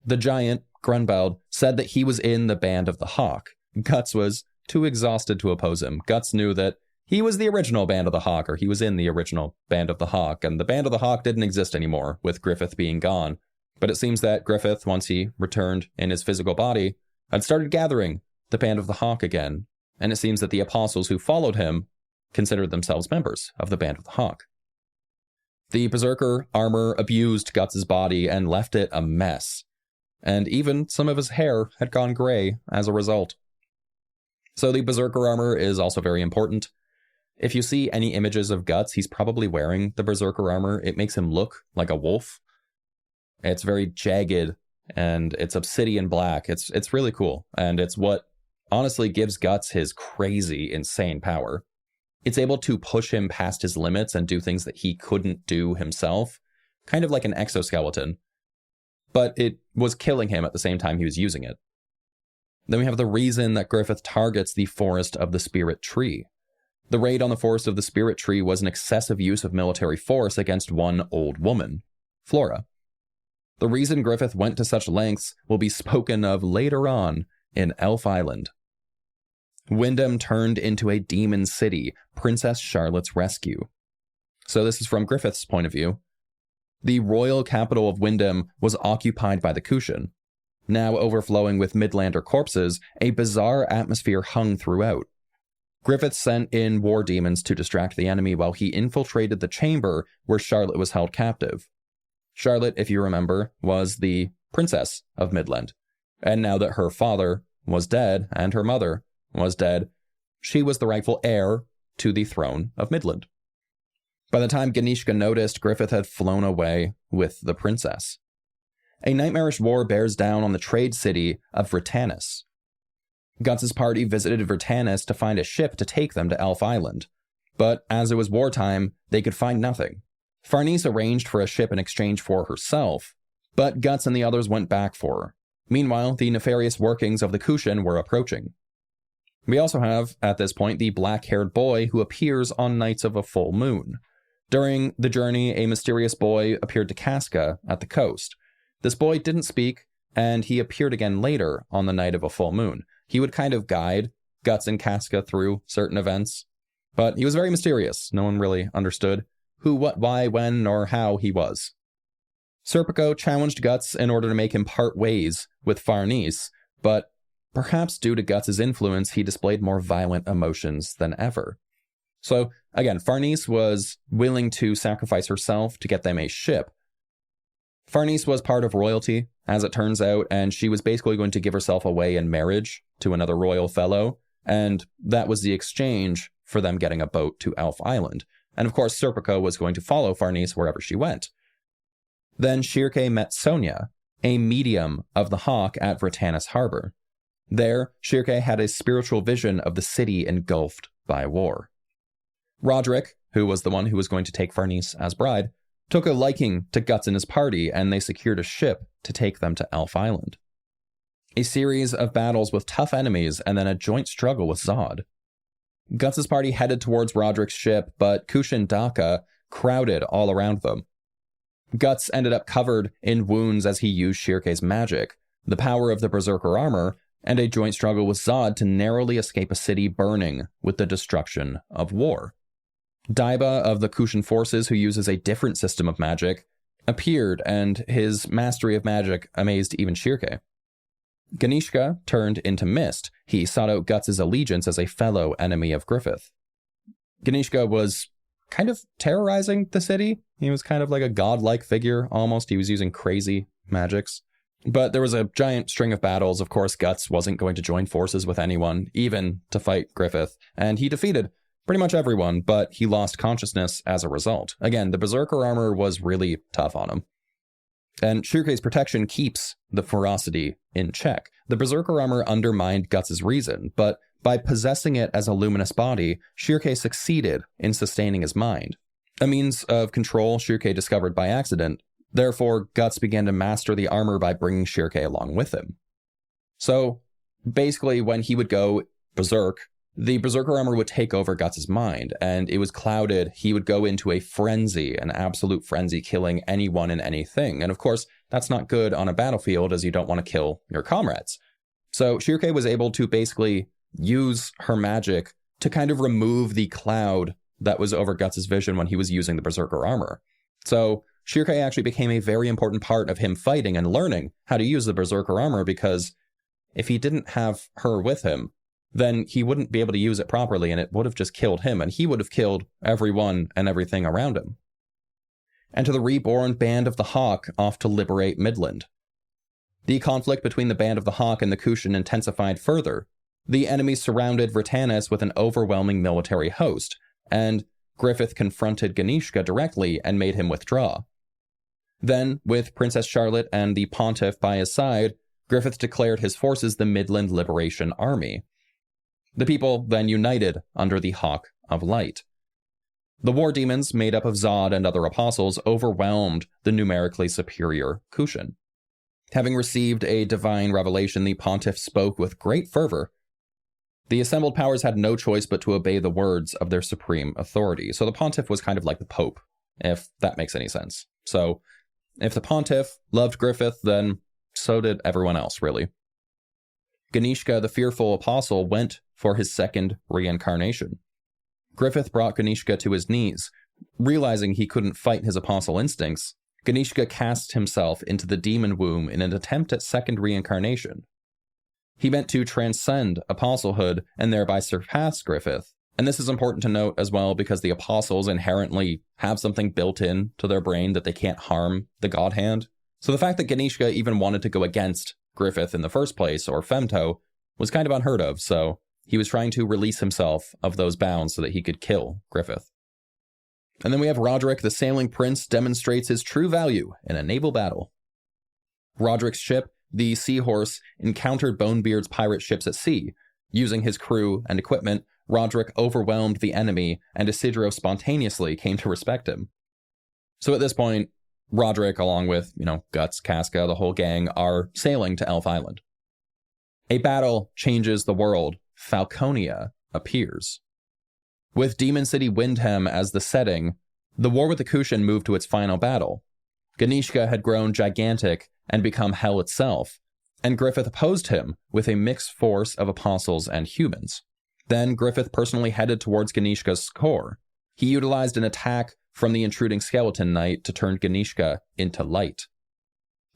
The giant, Grunbeld, said that he was in the Band of the Hawk. Guts was too exhausted to oppose him. Guts knew that he was the original Band of the Hawk, or he was in the original Band of the Hawk, and the Band of the Hawk didn't exist anymore, with Griffith being gone. But it seems that Griffith, once he returned in his physical body, had started gathering the Band of the Hawk again, and it seems that the apostles who followed him considered themselves members of the Band of the Hawk. The Berserker armor abused Guts' body and left it a mess, and even some of his hair had gone gray as a result. So the Berserker armor is also very important. If you see any images of Guts, he's probably wearing the Berserker armor. It makes him look like a wolf. It's very jagged, and it's obsidian black. It's really cool, and it's what honestly gives Guts his crazy, insane power. It's able to push him past his limits and do things that he couldn't do himself, kind of like an exoskeleton. But it was killing him at the same time he was using it. Then we have the reason that Griffith targets the Forest of the Spirit Tree. The raid on the Forest of the Spirit Tree was an excessive use of military force against one old woman, Flora. The reason Griffith went to such lengths will be spoken of later on in Elf Island. Wyndham turned into a demon city, Princess Charlotte's rescue. So this is from Griffith's point of view. The royal capital of Wyndham was occupied by the Kushan. Now overflowing with Midlander corpses, a bizarre atmosphere hung throughout. Griffith sent in war demons to distract the enemy while he infiltrated the chamber where Charlotte was held captive. Charlotte, if you remember, was the princess of Midland. And now that her father was dead and her mother was dead, she was the rightful heir to the throne of Midland. By the time Ganishka noticed, Griffith had flown away with the princess. A nightmarish war bears down on the trade city of Vritannis. Guts' party visited Vritannis to find a ship to take them to Elf Island, but as it was wartime, they could find nothing. Farnese arranged for a ship in exchange for herself, but Guts and the others went back for her. Meanwhile, the nefarious workings of the Kushan were approaching. We also have, at this point, the black-haired boy who appears on nights of a full moon. During the journey, a mysterious boy appeared to Casca at the coast. This boy didn't speak, and he appeared again later on the night of a full moon. He would kind of guide Guts and Casca through certain events, but he was very mysterious. No one really understood who, what, why, when, or how he was. Serpico challenged Guts in order to make him part ways with Farnese, but perhaps due to Guts' influence, he displayed more violent emotions than ever. So, again, Farnese was willing to sacrifice herself to get them a ship. Farnese was part of royalty, as it turns out, and she was basically going to give herself away in marriage to another royal fellow, and that was the exchange for them getting a boat to Elf Island. And of course, Serpico was going to follow Farnese wherever she went. Then Schierke met Sonia, a medium of the Hawk at Vritannis Harbor. There, Schierke had a spiritual vision of the city engulfed by war. Roderick, who was the one who was going to take Farnese as bride, took a liking to Guts and his party, and they secured a ship to take them to Elf Island. A series of battles with tough enemies, and then a joint struggle with Zodd. Guts' party headed towards Roderick's ship, but Kushin Daka crowded all around them. Guts ended up covered in wounds as he used Schierke's magic, the power of the Berserker armor, and a joint struggle with Zodd to narrowly escape a city burning with the destruction of war. Daiba of the Kushin forces, who uses a different system of magic, appeared, and his mastery of magic amazed even Schierke. Ganishka turned into mist. He sought out Guts' allegiance as a fellow enemy of Griffith. Ganishka was kind of terrorizing the city. He was kind of like a godlike figure, almost. He was using crazy magics. But there was a giant string of battles. Of course, Guts wasn't going to join forces with anyone, even to fight Griffith, and he defeated pretty much everyone, but he lost consciousness as a result. Again, the Berserker armor was really tough on him. And Schierke's protection keeps the ferocity in check. The Berserker armor undermined Guts' reason, but by possessing it as a luminous body, Schierke succeeded in sustaining his mind. A means of control Schierke discovered by accident. Therefore, Guts began to master the armor by bringing Schierke along with him. So, basically, when he would go berserk, the Berserker armor would take over Guts' mind, and it was clouded. He would go into a frenzy, an absolute frenzy, killing anyone and anything. And of course, that's not good on a battlefield, as you don't want to kill your comrades. So Schierke was able to basically use her magic to kind of remove the cloud that was over Guts' vision when he was using the Berserker armor. So Schierke actually became a very important part of him fighting and learning how to use the Berserker armor, because if he didn't have her with him, then he wouldn't be able to use it properly, and it would have just killed him, and he would have killed everyone and everything around him. And to the reborn Band of the Hawk off to liberate Midland. The conflict between the Band of the Hawk and the Kushin intensified further. The enemies surrounded Vritannis with an overwhelming military host, and Griffith confronted Ganishka directly and made him withdraw. Then, with Princess Charlotte and the Pontiff by his side, Griffith declared his forces the Midland Liberation Army. The people then united under the Hawk of Light. The war demons, made up of Zodd and other apostles, overwhelmed the numerically superior Kushin. Having received a divine revelation, the Pontiff spoke with great fervor. The assembled powers had no choice but to obey the words of their supreme authority. So the Pontiff was kind of like the Pope, if that makes any sense. So if the Pontiff loved Griffith, then so did everyone else, really. Ganishka, the fearful apostle, went for his second reincarnation. Griffith brought Ganishka to his knees. Realizing he couldn't fight his apostle instincts, Ganishka cast himself into the demon womb in an attempt at second reincarnation. He meant to transcend apostlhood and thereby surpass Griffith. And this is important to note as well, because the apostles inherently have something built in to their brain that they can't harm the God Hand. So the fact that Ganishka even wanted to go against Griffith in the first place, or Femto, was kind of unheard of, so he was trying to release himself of those bounds so that he could kill Griffith. And then we have Roderick, the sailing prince, demonstrates his true value in a naval battle. Roderick's ship, the Seahorse, encountered Bonebeard's pirate ships at sea. Using his crew and equipment, Roderick overwhelmed the enemy, and Isidro spontaneously came to respect him. So at this point, Roderick, along with, Guts, Casca, the whole gang, are sailing to Elf Island. A battle changes the world. Falconia appears. With Demon City Windham as the setting, the war with the Kushin moved to its final battle. Ganishka had grown gigantic and become hell itself, and Griffith opposed him with a mixed force of apostles and humans. Then Griffith personally headed towards Ganishka's core. He utilized an attack from the intruding skeleton knight to turn Ganishka into light.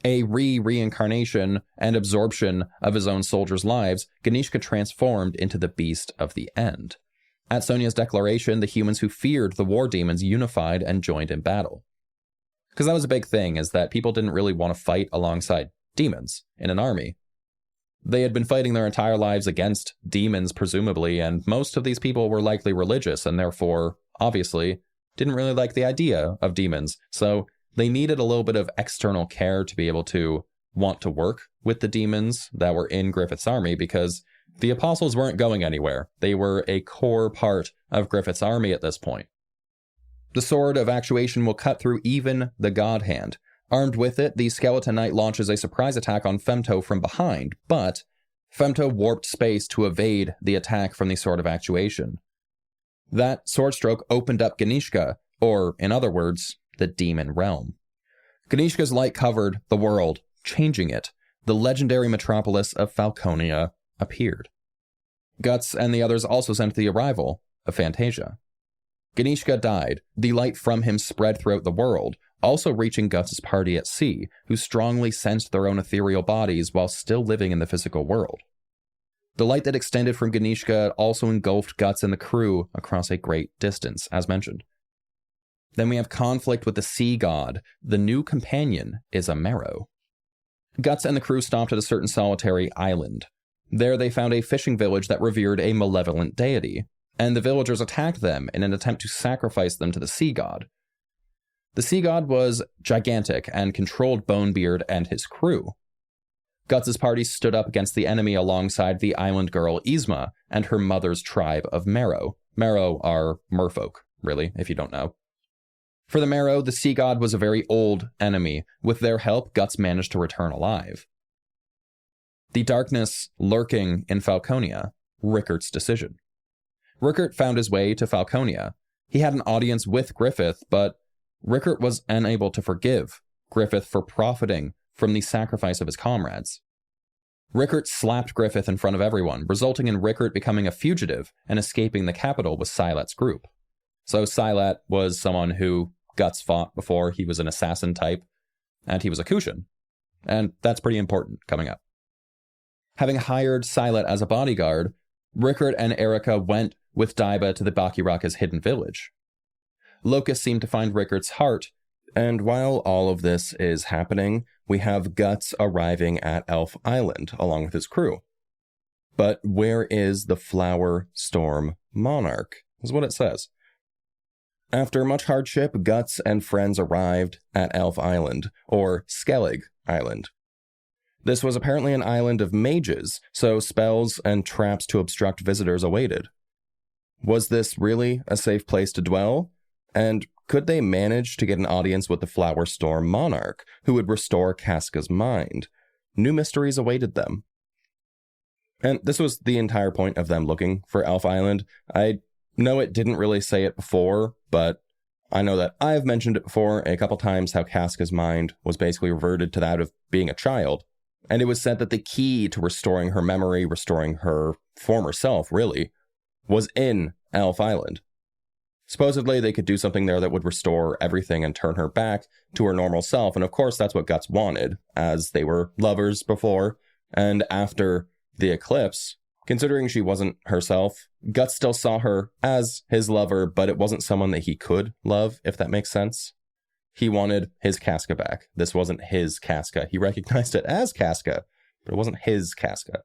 A reincarnation and absorption of his own soldiers' lives, Ganishka transformed into the beast of the end. At Sonia's declaration, the humans who feared the war demons unified and joined in battle. Because that was a big thing, is that people didn't really want to fight alongside demons in an army. They had been fighting their entire lives against demons, presumably, and most of these people were likely religious and therefore, obviously, didn't really like the idea of demons. So they needed a little bit of external care to be able to want to work with the demons that were in Griffith's army, because the apostles weren't going anywhere. They were a core part of Griffith's army at this point. The sword of actuation will cut through even the God Hand. Armed with it, the Skeleton Knight launches a surprise attack on Femto from behind, but Femto warped space to evade the attack from the sword of actuation. That sword stroke opened up Ganishka, or in other words, the demon realm. Ganishka's light covered the world, changing it. The legendary metropolis of Falconia appeared. Guts and the others also sent the arrival of Fantasia. Ganishka died. The light from him spread throughout the world, also reaching Guts' party at sea, who strongly sensed their own ethereal bodies while still living in the physical world. The light that extended from Ganishka also engulfed Guts and the crew across a great distance, as mentioned. Then we have conflict with the sea god. The new companion is a marrow. Guts and the crew stopped at a certain solitary island. There they found a fishing village that revered a malevolent deity, and the villagers attacked them in an attempt to sacrifice them to the sea god. The sea god was gigantic and controlled Bonebeard and his crew. Guts' party stood up against the enemy alongside the island girl Yzma and her mother's tribe of Marrow. Marrow are merfolk, really, if you don't know. For the Marrow, the sea god was a very old enemy. With their help, Guts managed to return alive. The darkness lurking in Falconia, Rickert's decision. Rickert found his way to Falconia. He had an audience with Griffith, but Rickert was unable to forgive Griffith for profiting from the sacrifice of his comrades. Rickert slapped Griffith in front of everyone, resulting in Rickert becoming a fugitive and escaping the capital with Silat's group. So Silat was someone who Guts fought before. He was an assassin type, and he was a Kushan. And that's pretty important coming up. Having hired Silat as a bodyguard, Rickert and Erica went with Daiba to the Bakiraka's hidden village. Locust seemed to find Rickert's heart, and while all of this is happening, we have Guts arriving at Elf Island along with his crew. But where is the Flower Storm Monarch? Is what it says. After much hardship, Guts and friends arrived at Elf Island, or Skellig Island. This was apparently an island of mages, so spells and traps to obstruct visitors awaited. Was this really a safe place to dwell? And could they manage to get an audience with the Flower Storm Monarch, who would restore Casca's mind? New mysteries awaited them. And this was the entire point of them looking for Elf Island. I know it didn't really say it before, but I know that I've mentioned it before a couple times how Casca's mind was basically reverted to that of being a child. And it was said that the key to restoring her memory, restoring her former self, really, was in Elf Island. Supposedly, they could do something there that would restore everything and turn her back to her normal self. And of course, that's what Guts wanted, as they were lovers before. And after the Eclipse, considering she wasn't herself, Guts still saw her as his lover, but it wasn't someone that he could love, if that makes sense. He wanted his Casca back. This wasn't his Casca. He recognized it as Casca, but it wasn't his Casca.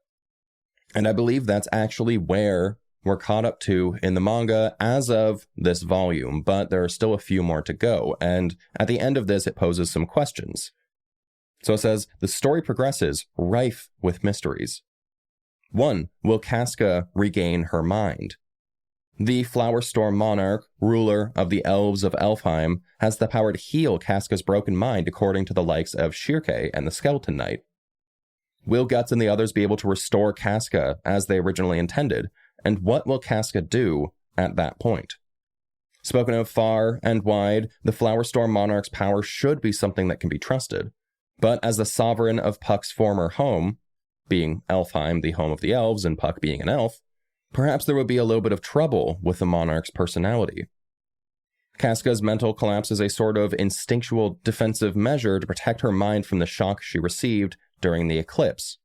And I believe that's actually where we're caught up to in the manga as of this volume, but there are still a few more to go. And at the end of this, it poses some questions. So it says, the story progresses, rife with mysteries. 1. Will Casca regain her mind? The Flower Storm Monarch, ruler of the elves of Elfheim, has the power to heal Casca's broken mind according to the likes of Schierke and the Skeleton Knight. Will Guts and the others be able to restore Casca as they originally intended? And what will Casca do at that point? Spoken of far and wide, the Flower Storm Monarch's power should be something that can be trusted. But as the sovereign of Puck's former home, being Elfheim, the home of the elves, and Puck being an elf, perhaps there would be a little bit of trouble with the monarch's personality. Casca's mental collapse is a sort of instinctual defensive measure to protect her mind from the shock she received during the eclipse.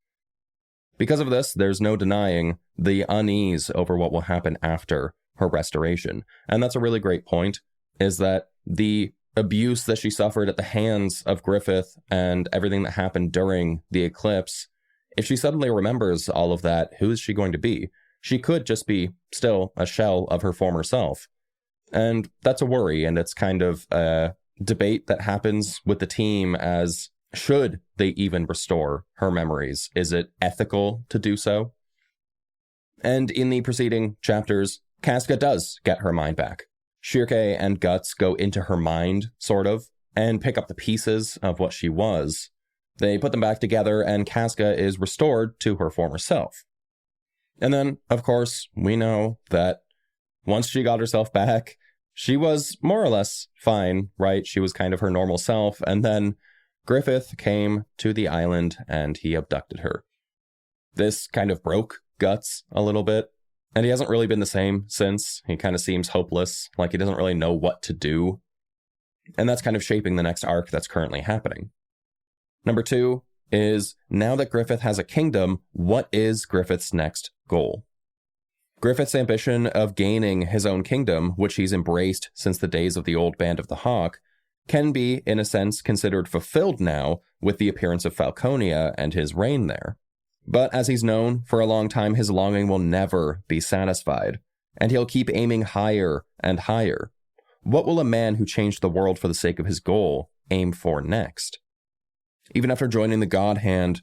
Because of this, there's no denying the unease over what will happen after her restoration. And that's a really great point, is that the abuse that she suffered at the hands of Griffith and everything that happened during the eclipse, if she suddenly remembers all of that, who is she going to be? She could just be still a shell of her former self. And that's a worry, and it's kind of a debate that happens with the team as should they even restore her memories? Is it ethical to do so? And in the preceding chapters, Casca does get her mind back. Schierke and Guts go into her mind, sort of, and pick up the pieces of what she was. They put them back together, and Casca is restored to her former self. And then, of course, we know that once she got herself back, she was more or less fine, right? She was kind of her normal self. And then Griffith came to the island and he abducted her. This kind of broke Guts a little bit. And he hasn't really been the same since. He kind of seems hopeless, like he doesn't really know what to do. And that's kind of shaping the next arc that's currently happening. Number 2 is, now that Griffith has a kingdom, what is Griffith's next goal? Griffith's ambition of gaining his own kingdom, which he's embraced since the days of the old Band of the Hawk, can be, in a sense, considered fulfilled now with the appearance of Falconia and his reign there. But as he's known for a long time, his longing will never be satisfied, and he'll keep aiming higher and higher. What will a man who changed the world for the sake of his goal aim for next? Even after joining the God Hand,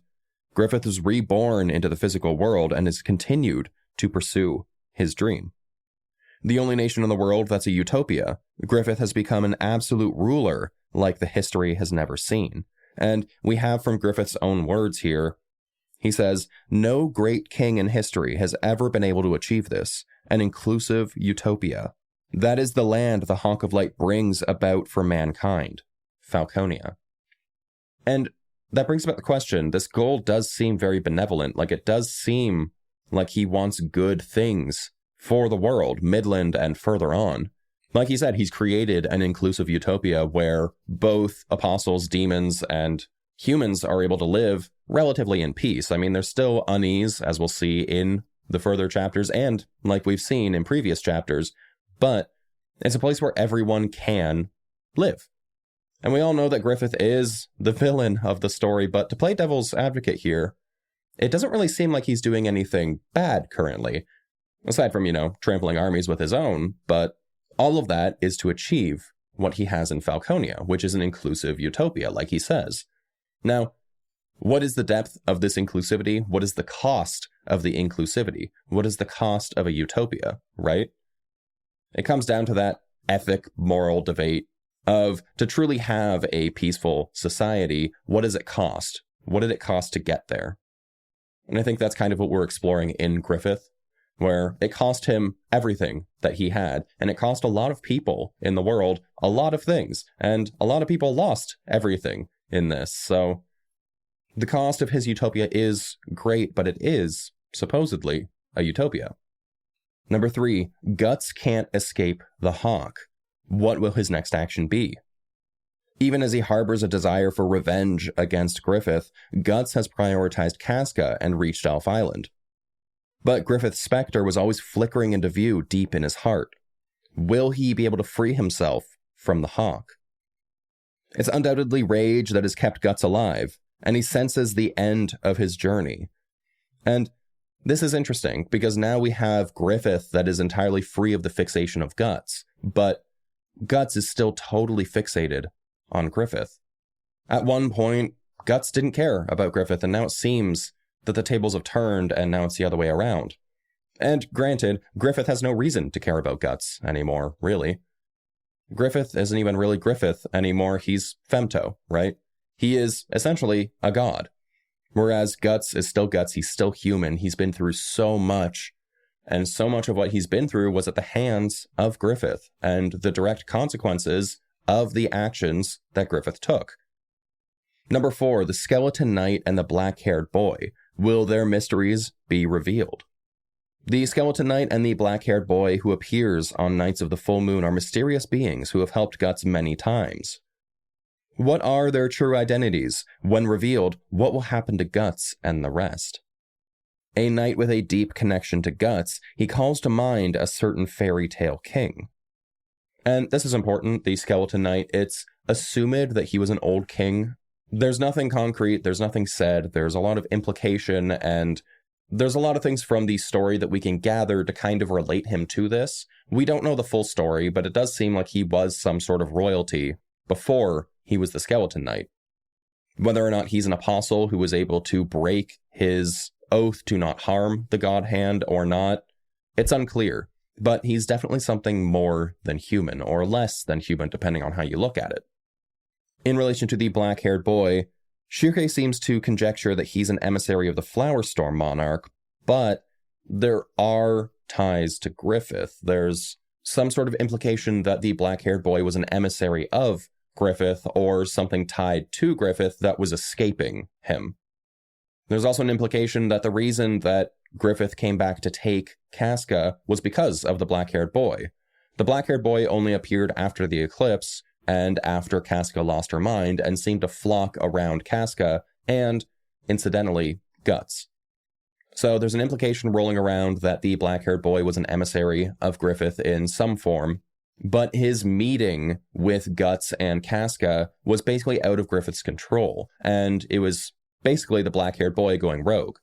Griffith is reborn into the physical world and has continued to pursue his dream. The only nation in the world that's a utopia, Griffith has become an absolute ruler like the history has never seen. And we have from Griffith's own words here, he says, "No great king in history has ever been able to achieve this, an inclusive utopia. That is the land the Hawk of Light brings about for mankind, Falconia." And that brings about the question, this goal does seem very benevolent, like it does seem like he wants good things for the world, Midland and further on. Like he said, he's created an inclusive utopia where both apostles, demons, and humans are able to live relatively in peace. I mean, there's still unease, as we'll see in the further chapters, and like we've seen in previous chapters, but it's a place where everyone can live. And we all know that Griffith is the villain of the story, but to play devil's advocate here, it doesn't really seem like he's doing anything bad currently, aside from, trampling armies with his own, but all of that is to achieve what he has in Falconia, which is an inclusive utopia, like he says. Now, what is the depth of this inclusivity? What is the cost of the inclusivity? What is the cost of a utopia, right? It comes down to that ethic, moral debate of, to truly have a peaceful society, what does it cost? What did it cost to get there? And I think that's kind of what we're exploring in Griffith, where it cost him everything that he had, and it cost a lot of people in the world a lot of things, and a lot of people lost everything in this. So the cost of his utopia is great, but it is supposedly a utopia. Number 3, Guts can't escape the Hawk. What will his next action be? Even as he harbors a desire for revenge against Griffith, Guts has prioritized Casca and reached Elf Island. But Griffith's specter was always flickering into view deep in his heart. Will he be able to free himself from the Hawk? It's undoubtedly rage that has kept Guts alive, and he senses the end of his journey. And this is interesting, because now we have Griffith that is entirely free of the fixation of Guts, but Guts is still totally fixated on Griffith. At one point, Guts didn't care about Griffith, and now it seems that the tables have turned, and now it's the other way around. And granted, Griffith has no reason to care about Guts anymore, really. Griffith isn't even really Griffith anymore, he's Femto, right? He is essentially a god. Whereas Guts is still Guts, he's still human, he's been through so much, and so much of what he's been through was at the hands of Griffith, and the direct consequences of the actions that Griffith took. Number 4, the Skeleton Knight and the black-haired boy. Will their mysteries be revealed? The Skeleton Knight and the black-haired boy who appears on nights of the full moon are mysterious beings who have helped Guts many times. What are their true identities? When revealed, what will happen to Guts and the rest? A knight with a deep connection to Guts, he calls to mind a certain fairy tale king. And this is important, the Skeleton Knight, it's assumed that he was an old king. There's nothing concrete, there's nothing said, there's a lot of implication, and there's a lot of things from the story that we can gather to kind of relate him to this. We don't know the full story, but it does seem like he was some sort of royalty before he was the Skeleton Knight. Whether or not he's an apostle who was able to break his oath to not harm the God Hand or not, it's unclear. But he's definitely something more than human, or less than human, depending on how you look at it. In relation to the black-haired boy, Schierke seems to conjecture that he's an emissary of the Flower Storm monarch, but there are ties to Griffith. There's some sort of implication that the black-haired boy was an emissary of Griffith or something tied to Griffith that was escaping him. There's also an implication that the reason that Griffith came back to take Casca was because of the black-haired boy. The black-haired boy only appeared after the Eclipse and after Casca lost her mind and seemed to flock around Casca and, incidentally, Guts. So there's an implication rolling around that the black-haired boy was an emissary of Griffith in some form, but his meeting with Guts and Casca was basically out of Griffith's control, and it was basically the black-haired boy going rogue.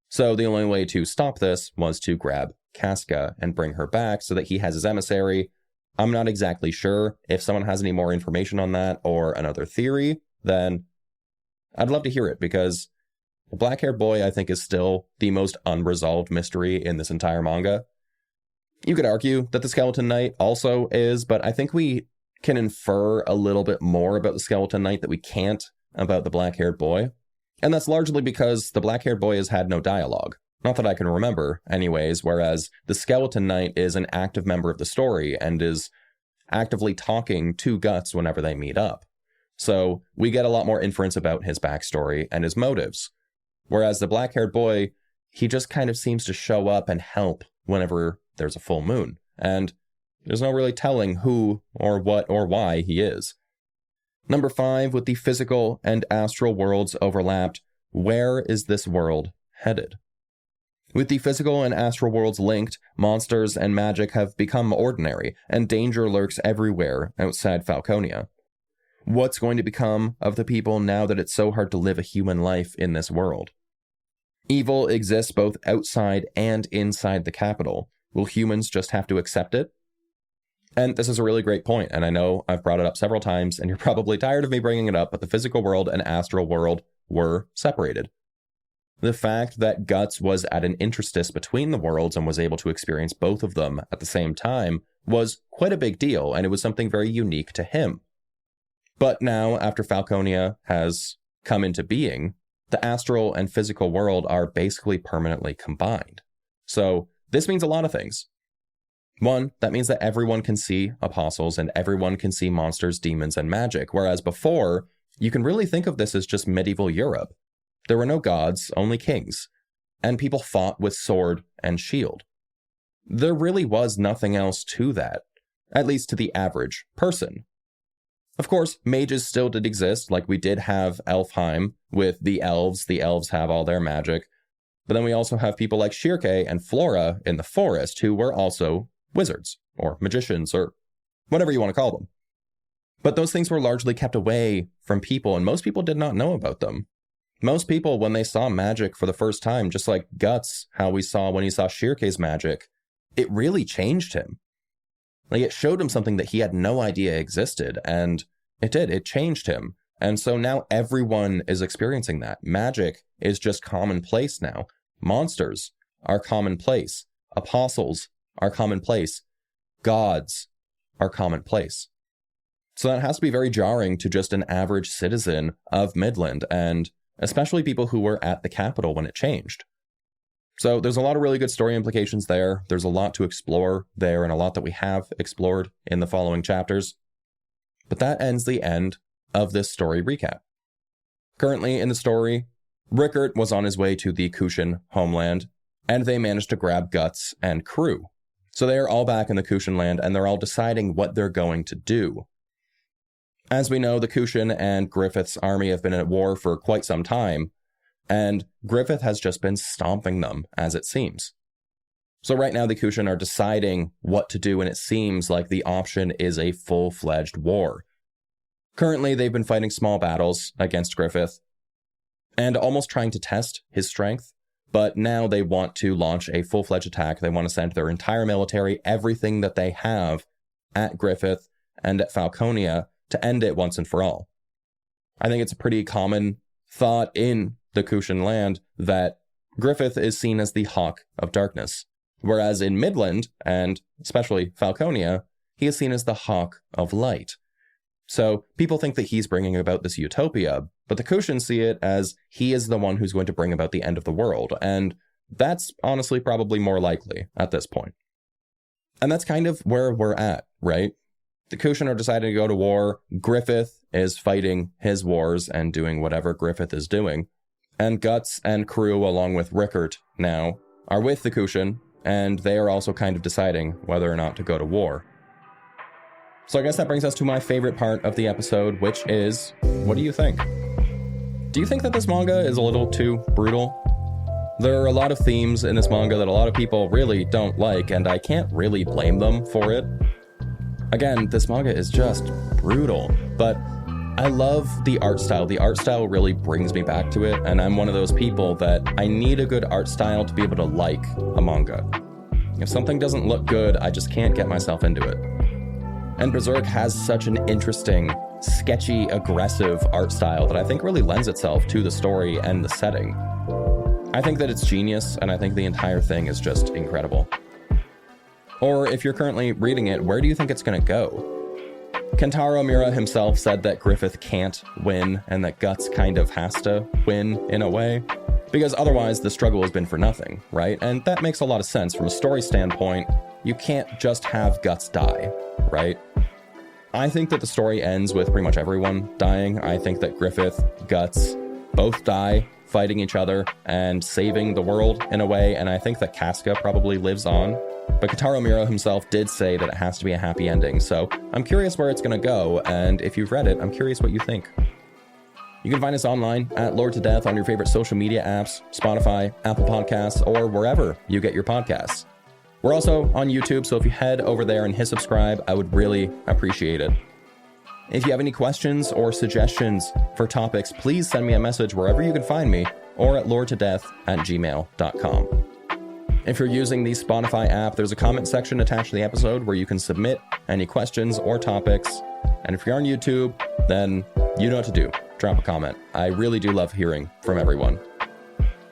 So the only way to stop this was to grab Casca and bring her back so that he has his emissary. I'm not exactly sure. If someone has any more information on that or another theory, then I'd love to hear it, because the black-haired boy, I think, is still the most unresolved mystery in this entire manga. You could argue that the Skeleton Knight also is, but I think we can infer a little bit more about the Skeleton Knight that we can't about the black-haired boy. And that's largely because the black-haired boy has had no dialogue. Not that I can remember, anyways, whereas the Skeleton Knight is an active member of the story and is actively talking to Guts whenever they meet up. So we get a lot more inference about his backstory and his motives. Whereas the black-haired boy, he just kind of seems to show up and help whenever there's a full moon. And there's no really telling who or what or why he is. Number 5, with the physical and astral worlds overlapped, where is this world headed? With the physical and astral worlds linked, monsters and magic have become ordinary, and danger lurks everywhere outside Falconia. What's going to become of the people now that it's so hard to live a human life in this world? Evil exists both outside and inside the capital. Will humans just have to accept it? And this is a really great point, and I know I've brought it up several times, and you're probably tired of me bringing it up, but the physical world and astral world were separated. The fact that Guts was at an interstice between the worlds and was able to experience both of them at the same time was quite a big deal, and it was something very unique to him. But now, after Falconia has come into being, the astral and physical world are basically permanently combined. So this means a lot of things. One, that means that everyone can see apostles and everyone can see monsters, demons, and magic, whereas before, you can really think of this as just medieval Europe. There were no gods, only kings, and people fought with sword and shield. There really was nothing else to that, at least to the average person. Of course, mages still did exist, like we did have Elfheim with the elves. The elves have all their magic. But then we also have people like Schierke and Flora in the forest who were also wizards, or magicians, or whatever you want to call them. But those things were largely kept away from people, and most people did not know about them. Most people, when they saw magic for the first time, just like Guts, how we saw when he saw Schierke's magic, it really changed him. Like, it showed him something that he had no idea existed, and it did. It changed him. And so now everyone is experiencing that. Magic is just commonplace now. Monsters are commonplace. Apostles are commonplace. Gods are commonplace. So that has to be very jarring to just an average citizen of Midland, and especially people who were at the capital when it changed. So there's a lot of really good story implications there. There's a lot to explore there, and a lot that we have explored in the following chapters. But that ends the end of this story recap. Currently in the story, Rickert was on his way to the Kushan homeland, and they managed to grab Guts and crew. So they are all back in the Kushan land, and they're all deciding what they're going to do. As we know, the Kushan and Griffith's army have been at war for quite some time, and Griffith has just been stomping them, as it seems. So right now the Kushan are deciding what to do, and it seems like the option is a full-fledged war. Currently, they've been fighting small battles against Griffith, and almost trying to test his strength, but now they want to launch a full-fledged attack. They want to send their entire military, everything that they have, at Griffith and at Falconia to end it once and for all. I think it's a pretty common thought in the Kushan land that Griffith is seen as the Hawk of Darkness, whereas in Midland, and especially Falconia, he is seen as the Hawk of Light. So people think that he's bringing about this utopia, but the Kushan see it as he is the one who's going to bring about the end of the world, and That's honestly probably more likely at this point. And that's kind of where we're at, right? The Kushin are deciding to go to war. Griffith is fighting his wars and doing whatever Griffith is doing. And Guts and crew, along with Rickert now, are with the Kushin, and they are also kind of deciding whether or not to go to war. So I guess that brings us to my favorite part of the episode, which is, what do you think? Do you think that this manga is a little too brutal? There are a lot of themes in this manga that a lot of people really don't like, and I can't really blame them for it. Again, this manga is just brutal, but I love the art style. The art style really brings me back to it, and I'm one of those people that I need a good art style to be able to like a manga. If something doesn't look good, I just can't get myself into it. And Berserk has such an interesting, sketchy, aggressive art style that I think really lends itself to the story and the setting. I think that it's genius, and I think the entire thing is just incredible. Or if you're currently reading it, where do you think it's going to go? Kentaro Miura himself said that Griffith can't win, and that Guts kind of has to win in a way, because otherwise the struggle has been for nothing, right? And that makes a lot of sense from a story standpoint. You can't just have Guts die, right? I think that the story ends with pretty much everyone dying. I think that Griffith, Guts, both die fighting each other and saving the world in a way, and I think that Casca probably lives on. But Kentaro Miura himself did say that it has to be a happy ending, so I'm curious where it's going to go, and if you've read it, I'm curious what you think. You can find us online at Lord to Death on your favorite social media apps, Spotify, Apple Podcasts, or wherever you get your podcasts. We're also on YouTube, so if you head over there and hit subscribe, I would really appreciate it. If you have any questions or suggestions for topics, please send me a message wherever you can find me, or at lordtodeath@gmail.com. If you're using the Spotify app, there's a comment section attached to the episode where you can submit any questions or topics. And if you're on YouTube, then you know what to do. Drop a comment. I really do love hearing from everyone.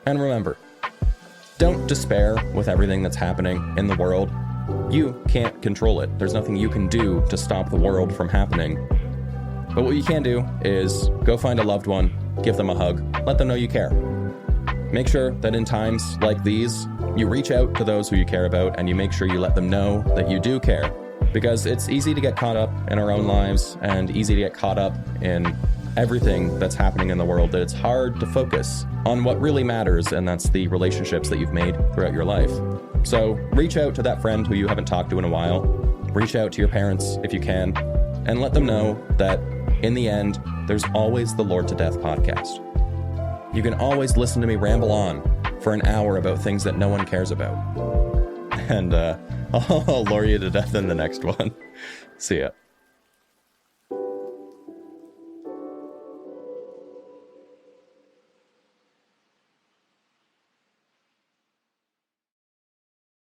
And remember, don't despair with everything that's happening in the world. You can't control it. There's nothing you can do to stop the world from happening. But what you can do is go find a loved one, give them a hug, let them know you care. Make sure that in times like these, you reach out to those who you care about and you make sure you let them know that you do care. Because it's easy to get caught up in our own lives and easy to get caught up in everything that's happening in the world, that it's hard to focus on what really matters, and that's the relationships that you've made throughout your life. So reach out to that friend who you haven't talked to in a while. Reach out to your parents if you can, and let them know that in the end, there's always the Lord to Death podcast. You can always listen to me ramble on for an hour about things that no one cares about. And I'll lure you to death in the next one. See ya.